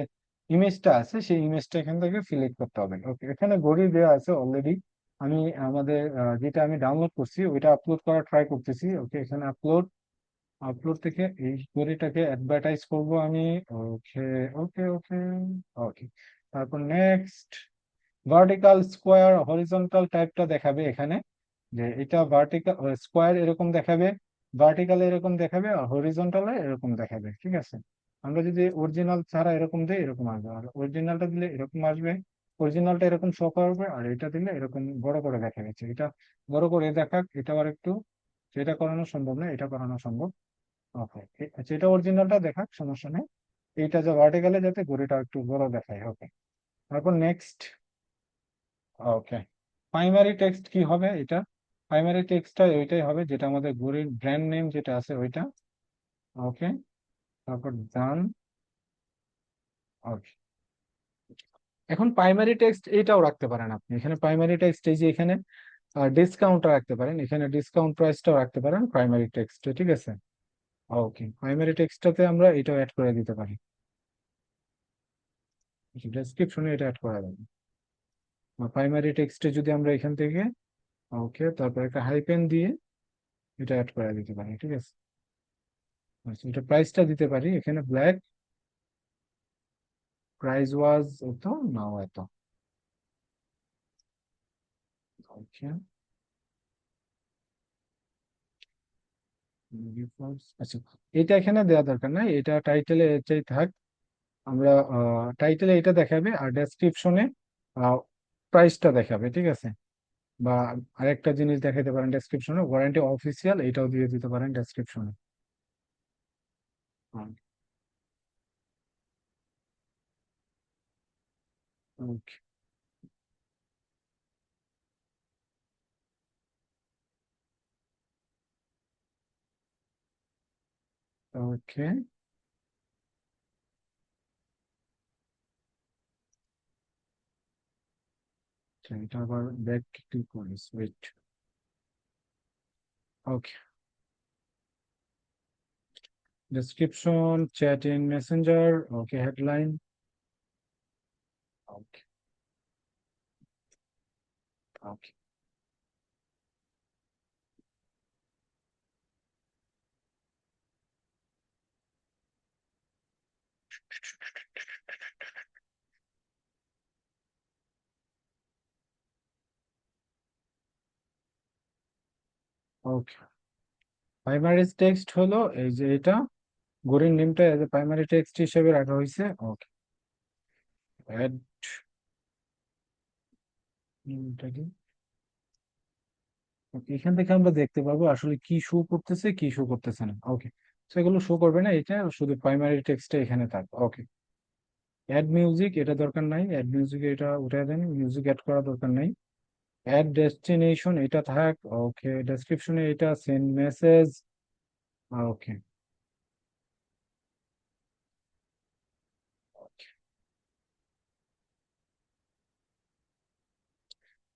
ইমেজটা আছে সেই ইমেজটা এখান থেকে সিলেক্ট করতে হবে। ওকে, এখানে ঘড়ি দেওয়া আছে অলরেডি। আমি আমাদের যেটা আমি ডাউনলোড করছি ওইটা আপলোড করা ট্রাই করতেছি। ওকে, এখানে আপলোড, আপলোড থেকে এই ঘড়িটাকে অ্যাডভার্টাইজ করব আমি। ওকে, ওকে, ওকে। ওকে, তারপর নেক্সট, ভার্টিক্যাল, স্কোয়ার, হরিজন্টাল টাইপটা দেখাবে এখানে, যে এটা ভার্টিক্যাল স্কোয়ার এরকম দেখাবে, ভার্টিক্যালে এরকম দেখাবে, আর হরিজন্টালে এরকম দেখাবে, ঠিক আছে। আমরা যদি অরিজিনাল ছাড়া এরকম দিই এরকম আসবে, আর অরিজিনালটা দিলে এরকম আসবে। অরিজিনালটা এরকম শো করবে, আর এটা দিলে এরকম বড় করে দেখা গেছে। এটা বড় করে দেখাক, এটা আর একটু, এটা করানো সম্ভব না, এটা করানো সম্ভব। ওকে, আচ্ছা, এটা অরিজিনালটা দেখাক, সমস্যা নেই। এইটা যে ভার্টিক্যালে যাতে ঘড়িটা একটু বড় দেখায়। ওকে, তারপর নেক্সট। ওকে, প্রাইমারি টেক্সট কি হবে এটা, প্রাইমারি টেক্সটটা ওইটাই হবে যেটা আমাদের ঘড়ির ব্র্যান্ড নেম যেটা আছে ওইটা। ওকে, তারপর ডান। ওকে, এখন প্রাইমারি টেক্সট এইটাও রাখতে পারেন আপনি, এখানে প্রাইমারি টেক্সট এই যে এখানে ডিসকাউন্টটা রাখতে পারেন, এখানে ডিসকাউন্ট প্রাইসটাও রাখতে পারেন প্রাইমারি টেক্সটে, ঠিক আছে। ওকে, প্রাইমারি টেক্সটটাতে আমরা এটাও অ্যাড করে দিতে পারি, ডেসক্রিপশনে এটা অ্যাড করা যাবে। প্রাইমারি টেক্সটে যদি আমরা এখান থেকে, ওকে, তারপর একটা হাইপেন দিয়ে এটা অ্যাড করে দিতে পারি, ঠিক আছে। আচ্ছা, এটা প্রাইসটা দিতে পারি এখানে ব্ল্যাক, প্রাইস ওয়াজ এত, নাও এত। ওকে, আচ্ছা, এটা এখানে দেওয়া দরকার নাই, এটা টাইটেলে এটাই থাক। আমরা টাইটেলে এটা দেখাবে, আর ডেসক্রিপশনে প্রাইসটা দেখাবে, ঠিক আছে। বা আরেকটা জিনিস দেখাতে পারেন ডেসক্রিপশনে, ওয়ারেন্টি অফিসিয়াল, এটাও দিয়ে দিতে পারেন ডেসক্রিপশনে। ওকে, ওকে, আচ্ছা, এটা আবার ব্যাক ক্লিক করিস, wait. Okay, description, chat in messenger, okay, headline, okay, okay, okay. Primary text হলো এই যে এটা, ঘড়ির নেমটা এজ এ প্রাইমারি টেক্সট হিসেবে রাখা হয়েছে। ওকে, অ্যাড, এটা কি? Okay, এখান থেকে আমরা দেখতে পাবো আসলে কি শো করতেছে কি শো করতেছে না। ওকে, সেগুলো শো করবে না, এটা শুধু প্রাইমারি টেক্সটটা এখানে থাকবে। ওকে, অ্যাড মিউজিক, এটা দরকার নাই, অ্যাড মিউজিক এটা উঠে দেন, মিউজিক অ্যাড করা দরকার নাই। অ্যাড ডেস্টিনেশন এটা থাক। ওকে, ডেসক্রিপশনে এটা সেন্ড মেসেজ। ওকে,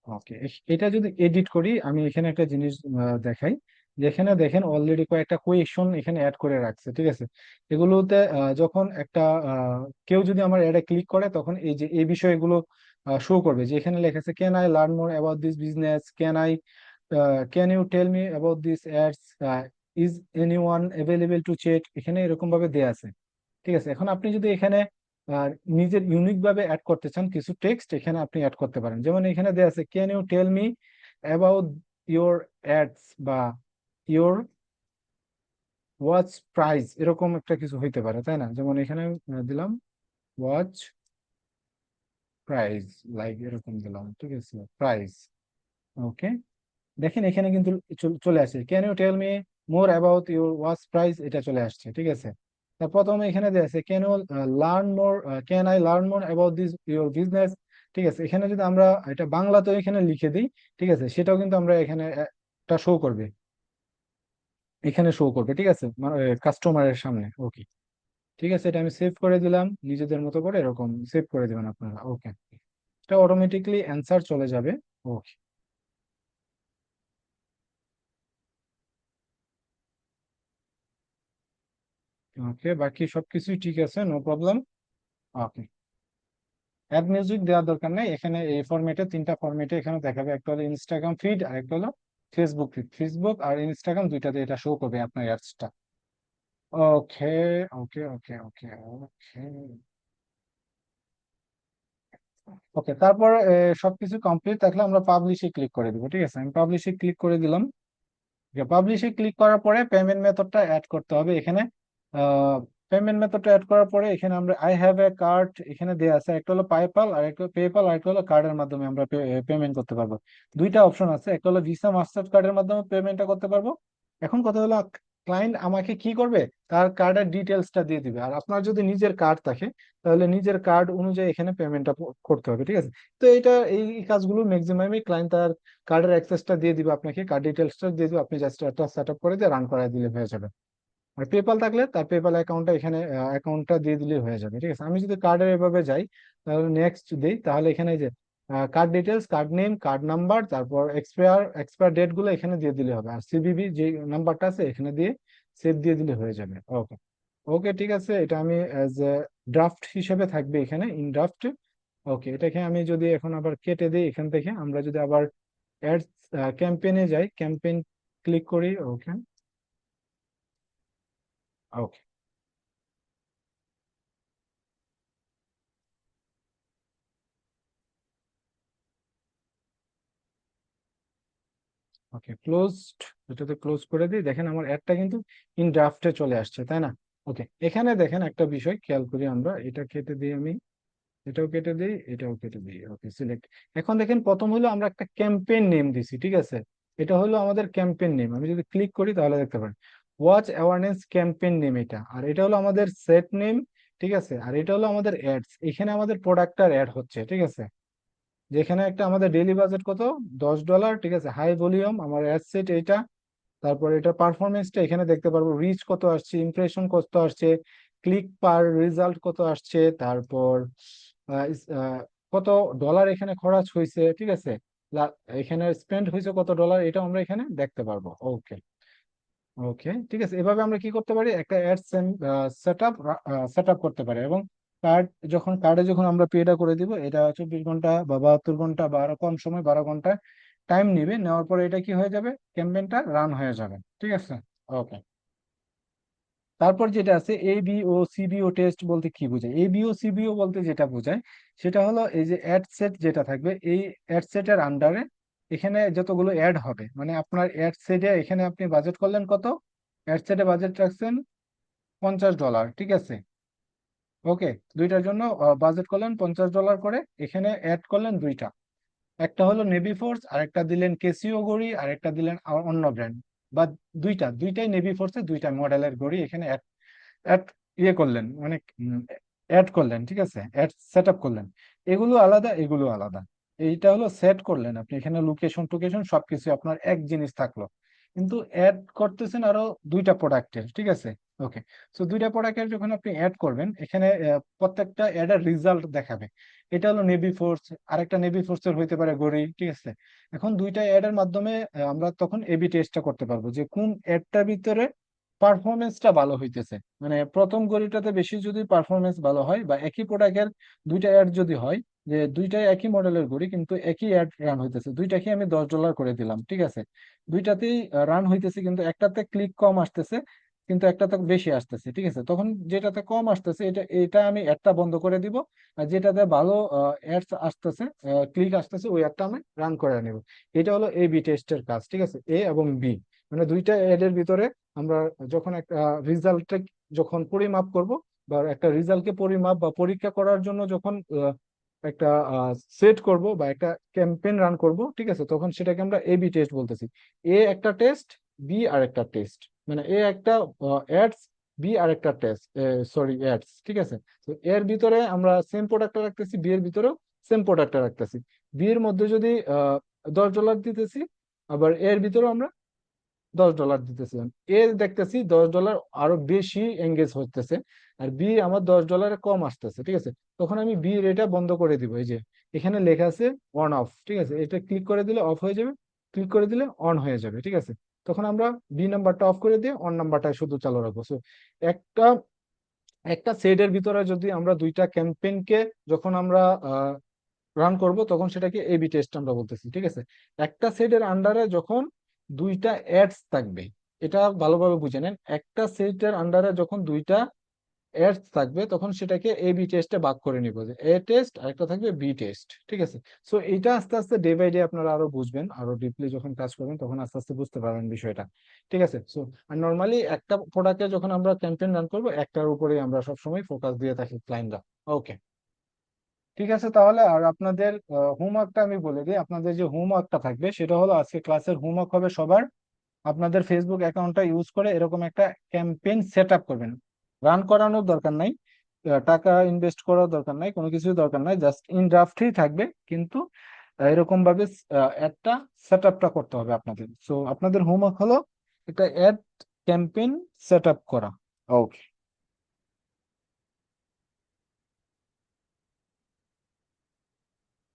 ওকে। এটা যদি এডিট করি, আমি এখানে একটা জিনিস দেখাই। যেখানে দেখেন অলরেডি কয়েকটা কোয়েশন এখানে অ্যাড করে রাখছে, ঠিক আছে। এগুলোতে যখন একটা কেউ যদি আমার অ্যাডে ক্লিক করে, তখন এই যে এই বিষয়গুলো শো করবে, যে এখানে লেখা আছে can I learn more about this business, can you tell me about this ads, is anyone available to check, এখানে এরকম ভাবে দেয়া আছে। ঠিক আছে, এখন আপনি যদি এখানে আহ, নিজের ইউনিক ভাবে অ্যাড করতে চান কিছু টেক্সট, এখানে আপনি অ্যাড করতে পারেন। যেমন এখানে দেয়া আছে can you tell me about your ads, বা ইওর ওয়াচ প্রাইস, এরকম একটা কিছু হইতে পারে, তাই না? যেমন এখানে দিলাম ওয়াচ প্রাইস, লাইক এরকম দিলাম, ঠিক আছে, প্রাইস। ওকে, দেখেন এখানে কিন্তু চলে আসে can you tell me more about your watch price, এটা চলে আসছে, ঠিক আছে। তার প্রথমে এখানে দেয়া আছে can you learn more, can I learn more about this your business. ঠিক আছে, এখানে যদি আমরা এটা বাংলাতে এখানে লিখে দিই, ঠিক আছে, সেটাও কিন্তু আমরা এখানে একটা শো করবে, এখানে শো করবে, ঠিক আছে, কাস্টমারের সামনে। ওকে, ঠিক আছে, এটা আমি সেভ করে দিলাম, নিজেদের মতো করে এরকম সেভ করে দিবেন আপনারা। ওকে, এটা অটোমেটিকলি অ্যান্সার চলে যাবে। ওকে, ওকে, বাকি সবকিছুই ঠিক আছে, নো প্রবলেম। ওকে, অ্যাড মিউজিক দেওয়ার দরকার নেই এখানে, এই ফরম্যাটে তিনটা ফরম্যাটে এখানে দেখাবে, একটা হলো ইনস্টাগ্রাম ফিড, আর একটা হলো ফেসবুক ফিড। ফেসবুক আর ইনস্টাগ্রাম দুইটাতে এটা শো করবে আপনার অ্যাডসটা। ওকে, ওকে, ওকে, ওকে, ওকে, ওকে। তারপর সবকিছু কমপ্লিট থাকলে আমরা পাবলিশে ক্লিক করে দিব, ঠিক আছে, আমি পাবলিশে ক্লিক করে দিলাম। পাবলিশে ক্লিক করার পরে পেমেন্ট মেথডটা অ্যাড করতে হবে এখানে। পেমেন্ট মেথডটা অ্যাড করার পরে এখানে আমরা আই হ্যাভ এ কার্ড এখানে দেওয়া আছে, একটা হলো পাইপাল আর একটা পেপাল, আর একটা হলো কার্ডের মাধ্যমে আমরা পেমেন্ট করতে পারবো। দুইটা অপশন আছে, একটা হলো ভিসা মাস্টার কার্ডের মাধ্যমে পেমেন্টটা করতে পারবো। এখন কথা হলো ক্লায়েন্ট আমাকে কি করবে, তার কার্ডের ডিটেলসটা দিয়ে দিবে, আর আপনার যদি নিজের কার্ড থাকে তাহলে নিজের কার্ড অনুযায়ী এখানে পেমেন্টটা করতে হবে, ঠিক আছে। তো এই কাজগুলো ম্যাক্সিমামই ক্লায়েন্ট তার কার্ডের অ্যাক্সেসটা দিয়ে দিবে আপনাকে, কার্ড ডিটেলসটা দিয়ে দিবে, আপনি জাস্ট একটা সেট আপ করে দিয়ে রান করায় দিলে হয়ে যাবে। আর পেপাল থাকলে তার পেপাল অ্যাকাউন্টটা এখানে অ্যাকাউন্টটা দিয়ে দিলে হয়ে যাবে, ঠিক আছে। আমি যদি কার্ডের এভাবে যাই, তাহলে নেক্সট দিই, তাহলে এখানে এই যে card details, card name, card number, তারপর এক্সপায়ার ডেট গুলো এখানে দিয়ে দিলে হবে, আর সিভিভি যে নাম্বারটা আছে এখানে দিয়ে সেভ দিয়ে দিলে হয়ে যাবে। ওকে, ওকে, ঠিক আছে, এটা আমি অ্যাজ এ ড্রাফট হিসেবে থাকবে এখানে, ইন ড্রাফট। ওকে, এটাকে আমি যদি এখন আবার কেটে দিই এখান থেকে, আমরা যদি আবার অ্যাডস ক্যাম্পেইনে যাই, ক্যাম্পেইন ক্লিক করি। ওকে, ওকে, ওকে, ক্লোজড, এটাতে ক্লোজ করে দিই। দেখেন আমার অ্যাডটা কিন্তু ইন ড্রাফটে চলে আসছে, তাই না? ওকে, এখানে দেখেন একটা বিষয় খেয়াল করি, আমরা এটা কেটে দিই, আমি এটাও কেটে দিই, এটাও কেটে দিই। ওকে, সিলেক্ট। এখন দেখেন প্রথম হলো আমরা একটা ক্যাম্পেইন নেম দিছি, ঠিক আছে, এটা হলো আমাদের ক্যাম্পেইন নেম। আমি যদি ক্লিক করি তাহলে দেখতে পারেন ওয়াচ অ্যাওয়ারনেস ক্যাম্পেইন নেম এটা, আর এটা হলো আমাদের সেট নেম, ঠিক আছে, আর এটা হলো আমাদের অ্যাডস, এখানে আমাদের প্রোডাক্টটার অ্যাড হচ্ছে, ঠিক আছে। যেখানে একটা আমাদের ডেইলি বাজেট কত, $10, ঠিক আছে, হাই ভলিউম আমার অ্যাড সেট এইটা। তারপর এটা পারফরমেন্সটা এখানে দেখতে পারবো, রিচ কত আসছে, ইমপ্রেশন কত আসছে, ক্লিক পার রেজাল্ট কত আসছে, তারপর কত ডলার এখানে খরচ হয়েছে, ঠিক আছে, এখানে স্পেন্ড হয়েছে কত ডলার, এটা আমরা এখানে দেখতে পারবো। ওকে, ওকে, ঠিক আছে। এভাবে আমরা কি করতে পারি, একটা ad set up set up করতে পারি। এবং কার্ড, কার্ডে যখন আমরা পেটা করে দিব, এটা 24 ঘন্টা বা 72 ঘন্টা বা আরো কম সময়, 12 ঘন্টা টাইম নিবে। নেওয়ার পরে এটা কি হয়ে যাবে, ক্যাম্পেইনটা রান হয়ে যাবে, ঠিক আছে। ওকে, তারপর যেটা আছে এবিও সিবিও টেস্ট বলতে কি বোঝায়, এবিও সিবিও বলতে যেটা বোঝায় সেটা হলো এই যে অ্যাড সেট যেটা থাকবে, এই অ্যাড সেটের আন্ডারে এখানে যতগুলো অ্যাড হবে, মানে আপনার অ্যাড সেটে এখানে আপনি বাজেট করলেন কত, অ্যাড সেটে বাজেট রাখছেন $50, ঠিক আছে। ওকে, দুইটার জন্য বাজেট করলেন $50 করে, এখানে অ্যাড করলেন দুইটা, একটা হলো নেভি ফোর্স আর একটা দিলেন কেসিও ঘড়ি, আর একটা দিলেন অন্য ব্র্যান্ড, বা দুইটাই নেভি ফোর্সের দুইটা মডেলের ঘড়ি এখানে অ্যাড ইয়ে করলেন, মানে অ্যাড করলেন, ঠিক আছে, অ্যাড সেট আপ করলেন। এগুলো আলাদা, এগুলো আলাদা। এইটা হলো সেট করলেন আপনি, এখানে লোকেশন টোকেশন সবকিছু আপনার এক জিনিস থাকলো, কিন্তু অ্যাড করতেছেন আরো দুইটা প্রোডাক্টের, ঠিক আছে। ওকে, সো দুইটা প্রোডাক্টের যখন আপনি অ্যাড করবেন, এখানে প্রত্যেকটা অ্যাডের রেজাল্ট দেখাবে। এটা হলো নেভি ফোর্স, আরেকটা নেভি ফোর্সের হইতে পারে ঘড়ি, ঠিক আছে। এখন দুইটা অ্যাডের মাধ্যমে আমরা তখন এবি টেস্টটা করতে পারবো যে কোন অ্যাডটার ভিতরে পারফরমেন্সটা ভালো হইতেছে। মানে প্রথম ঘড়িটাতে বেশি যদি পারফরমেন্স ভালো হয়, বা একই প্রোডাক্টের দুইটা অ্যাড যদি হয়, যে দুইটাই একই মডেলের ঘড়ি কিন্তু একই অ্যাড রান হইতেছে, দুইটাকে আমি $10 করে দিলাম, ঠিক আছে, দুইটাতেই রান হইতেছে, কিন্তু একটাতে ক্লিক কম আসতেছে, কিন্তু একটাতে বেশি আসতেছে, ঠিক আছে। তখন যেটাতে কম আসতেছে এটা এটা আমি অ্যাডটা বন্ধ করে দিব, আর যেটাতে ভালো অ্যাডস আসতেছে, ক্লিক আসতেছে, ওই অ্যাডটা আমি রান করে নেব। এটা হলো এ বি টেস্টের কাজ, ঠিক আছে, এ এবং বি, মানে দুইটা অ্যাডের ভিতরে আমরা যখন একটা রেজাল্টটা যখন পরিমাপ করব, বা একটা রেজাল্টকে পরিমাপ বা পরীক্ষা করার জন্য যখন একটা সেট করব বা একটা ক্যাম্পেইন রান করব, ঠিক আছে, তখন সেটাকে আমরা এ বি টেস্ট বলতেছি। এ একটা টেস্ট, বি আর একটা টেস্ট, মানে এ একটা অ্যাডস, বি আর একটা টেস্ট, সরি অ্যাডস, ঠিক আছে। তো এর ভিতরে আমরা সেম প্রোডাক্টটা রাখতেছি, বি এর ভিতরেও সেম প্রোডাক্টটা রাখতেছি। বি এর মধ্যে যদি $10 দিতেছি, আবার এর ভিতরেও আমরা $10 দিতেছিলাম, এ দেখতেছি $10 আরো বেশি এঙ্গেজ হতেছে, আর বি আমার $10 কম আসতেছে, ঠিক আছে। তখন আমি বি এটা বন্ধ করে দিব, এই যে এখানে লেখা আছে অন অফ, ঠিক আছে, এটা ক্লিক করে দিলে অফ হয়ে যাবে, ক্লিক করে দিলে অন হয়ে যাবে, ঠিক আছে। তখন আমরা বি নাম্বারটা অফ করে দিয়ে অন নাম্বারটা শুধু চালু রাখবো। So, একটা একটা সেটের ভিতরে যদি আমরা দুইটা ক্যাম্পেইনকে যখন আমরা রান করব, তখন সেটাকে এবি টেস্ট আমরা বলতেছি, ঠিক আছে। একটা সেটের আন্ডারে যখন দুইটা অ্যাডস থাকবে, এটা ভালোভাবে বুঝে নেন, একটা সেটের আন্ডারে যখন দুইটা অ্যাডস থাকবে, তখন সেটাকে এবি টেস্টে ভাগ করে নিব, যে এ টেস্ট আর একটা থাকবে বি টেস্ট, ঠিক আছে। সো এটা আস্তে আস্তে ডে বাই ডে আপনারা আরো বুঝবেন, আরো ডিপলি যখন কাজ করবেন তখন আস্তে আস্তে বুঝতে পারবেন বিষয়টা, ঠিক আছে। সো আর নর্মালি একটা প্রোডাক্টে যখন আমরা ক্যাম্পেইন রান করবো, একটার উপরেই আমরা সবসময় ফোকাস দিয়ে থাকি ক্লায়েন্টরা। ওকে, ঠিক আছে। তাহলে আর আপনাদের হোমওয়ার্কটা আমি বলে দিই, আপনাদের যে হোমওয়ার্কটা থাকবে সেটা হলো, আজকে ক্লাসের হোমওয়ার্ক হবে সবার, আপনাদের ফেসবুক অ্যাকাউন্টটা ইউজ করে এরকম একটা ক্যাম্পেইন সেট আপ করবেন। রান করানোর দরকার নাই, টাকা ইনভেস্ট করার দরকার নাই, কোনো কিছু দরকার নাই, জাস্ট ইন ড্রাফটই থাকবে, কিন্তু এরকম ভাবে একটা সেট আপটা করতে হবে আপনাদের। সো আপনাদের হোমওয়ার্ক হলো একটা অ্যাড ক্যাম্পেইন সেট আপ করা। ওকে,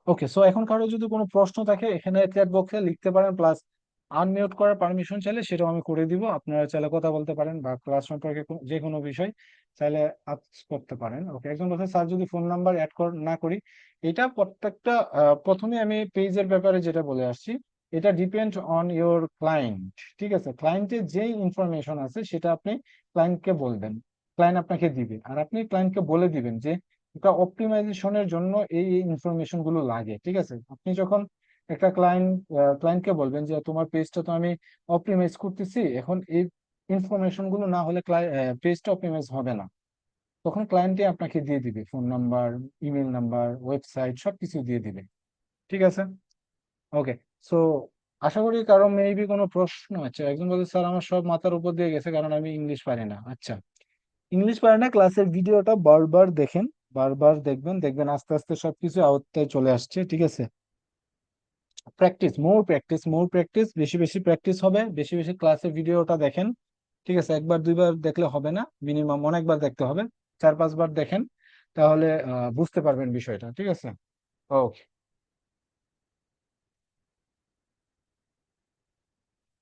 ওকে, সো এখন কারো যদি কোনো প্রশ্ন থাকে এখানে চ্যাট বক্সে লিখতে পারেন, প্লাস আনমিউট করার পারমিশন চাইলে সেটাও আমি করে দিব, আপনারা চাইলে কথা বলতে পারেন, বা ক্লাস সম্পর্কে যে কোনো বিষয় চাইলে আস্ক করতে পারেন। ওকে, একজন বলছে স্যার যদি ফোন নাম্বার অ্যাড না করি, এটা প্রত্যেকটা প্রথমে আমি পেজের ব্যাপারে যেটা বলে আসছি, এটা ডিপেন্ড অন ইওর ক্লায়েন্ট, ঠিক আছে। ক্লায়েন্টের যেই ইনফরমেশন আছে সেটা আপনি ক্লায়েন্টকে বলবেন, ক্লায়েন্ট আপনাকে দিবে, আর আপনি ক্লায়েন্টকে বলে দিবেন যে এটা অপটিমাইজেশনের জন্য এই এই ইনফরমেশন গুলো লাগে, ঠিক আছে। আপনি যখন একটা ক্লায়েন্টকে বলবেন যে তোমার পেজটা তো আমি অপটিমাইজ করতেছি, এখন এই ইনফরমেশন গুলো না হলে পেজটা অপটিমাইজ হবে না, তখন ক্লায়েন্টে আপনাকে দিয়ে দিবে phone number, email number, website সবকিছু দিয়ে দিবে, ঠিক আছে। ওকে, সো আশা করি কারো মেবি কোনো প্রশ্ন আছে। একজন বলছে স্যার আমার সব মাথার উপর দিয়ে গেছে কারণ আমি ইংলিশ পারি না। আচ্ছা, ইংলিশ পারে না, ক্লাসের ভিডিওটা বারবার দেখেন, বারবার দেখবেন, দেখবেন আস্তে আস্তে সবকিছু আয়ত্তে চলে আসছে, ঠিক আছে। প্র্যাকটিস, মোর প্র্যাকটিস, মোর প্র্যাকটিস, বেশি বেশি প্র্যাকটিস হবে, বেশি বেশি ক্লাসের ভিডিওটা দেখেন, ঠিক আছে। একবার দুইবার দেখলে হবে না, মিনিমাম অনেকবার দেখতে হবে, 4-5 বার দেখেন, তাহলে বুঝতে পারবেন বিষয়টা, ঠিক আছে। ওকে।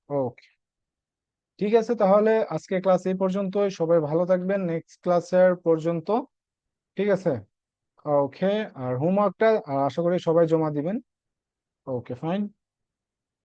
ওকে, ঠিক আছে তাহলে আজকে ক্লাস এই পর্যন্তই। সবাই ভালো থাকবেন নেক্সট ক্লাসের পর্যন্ত। ঠিক আছে। ওকে। আর হোমওয়ার্কটা আশা করি সবাই জমা দিবেন। Okay fine.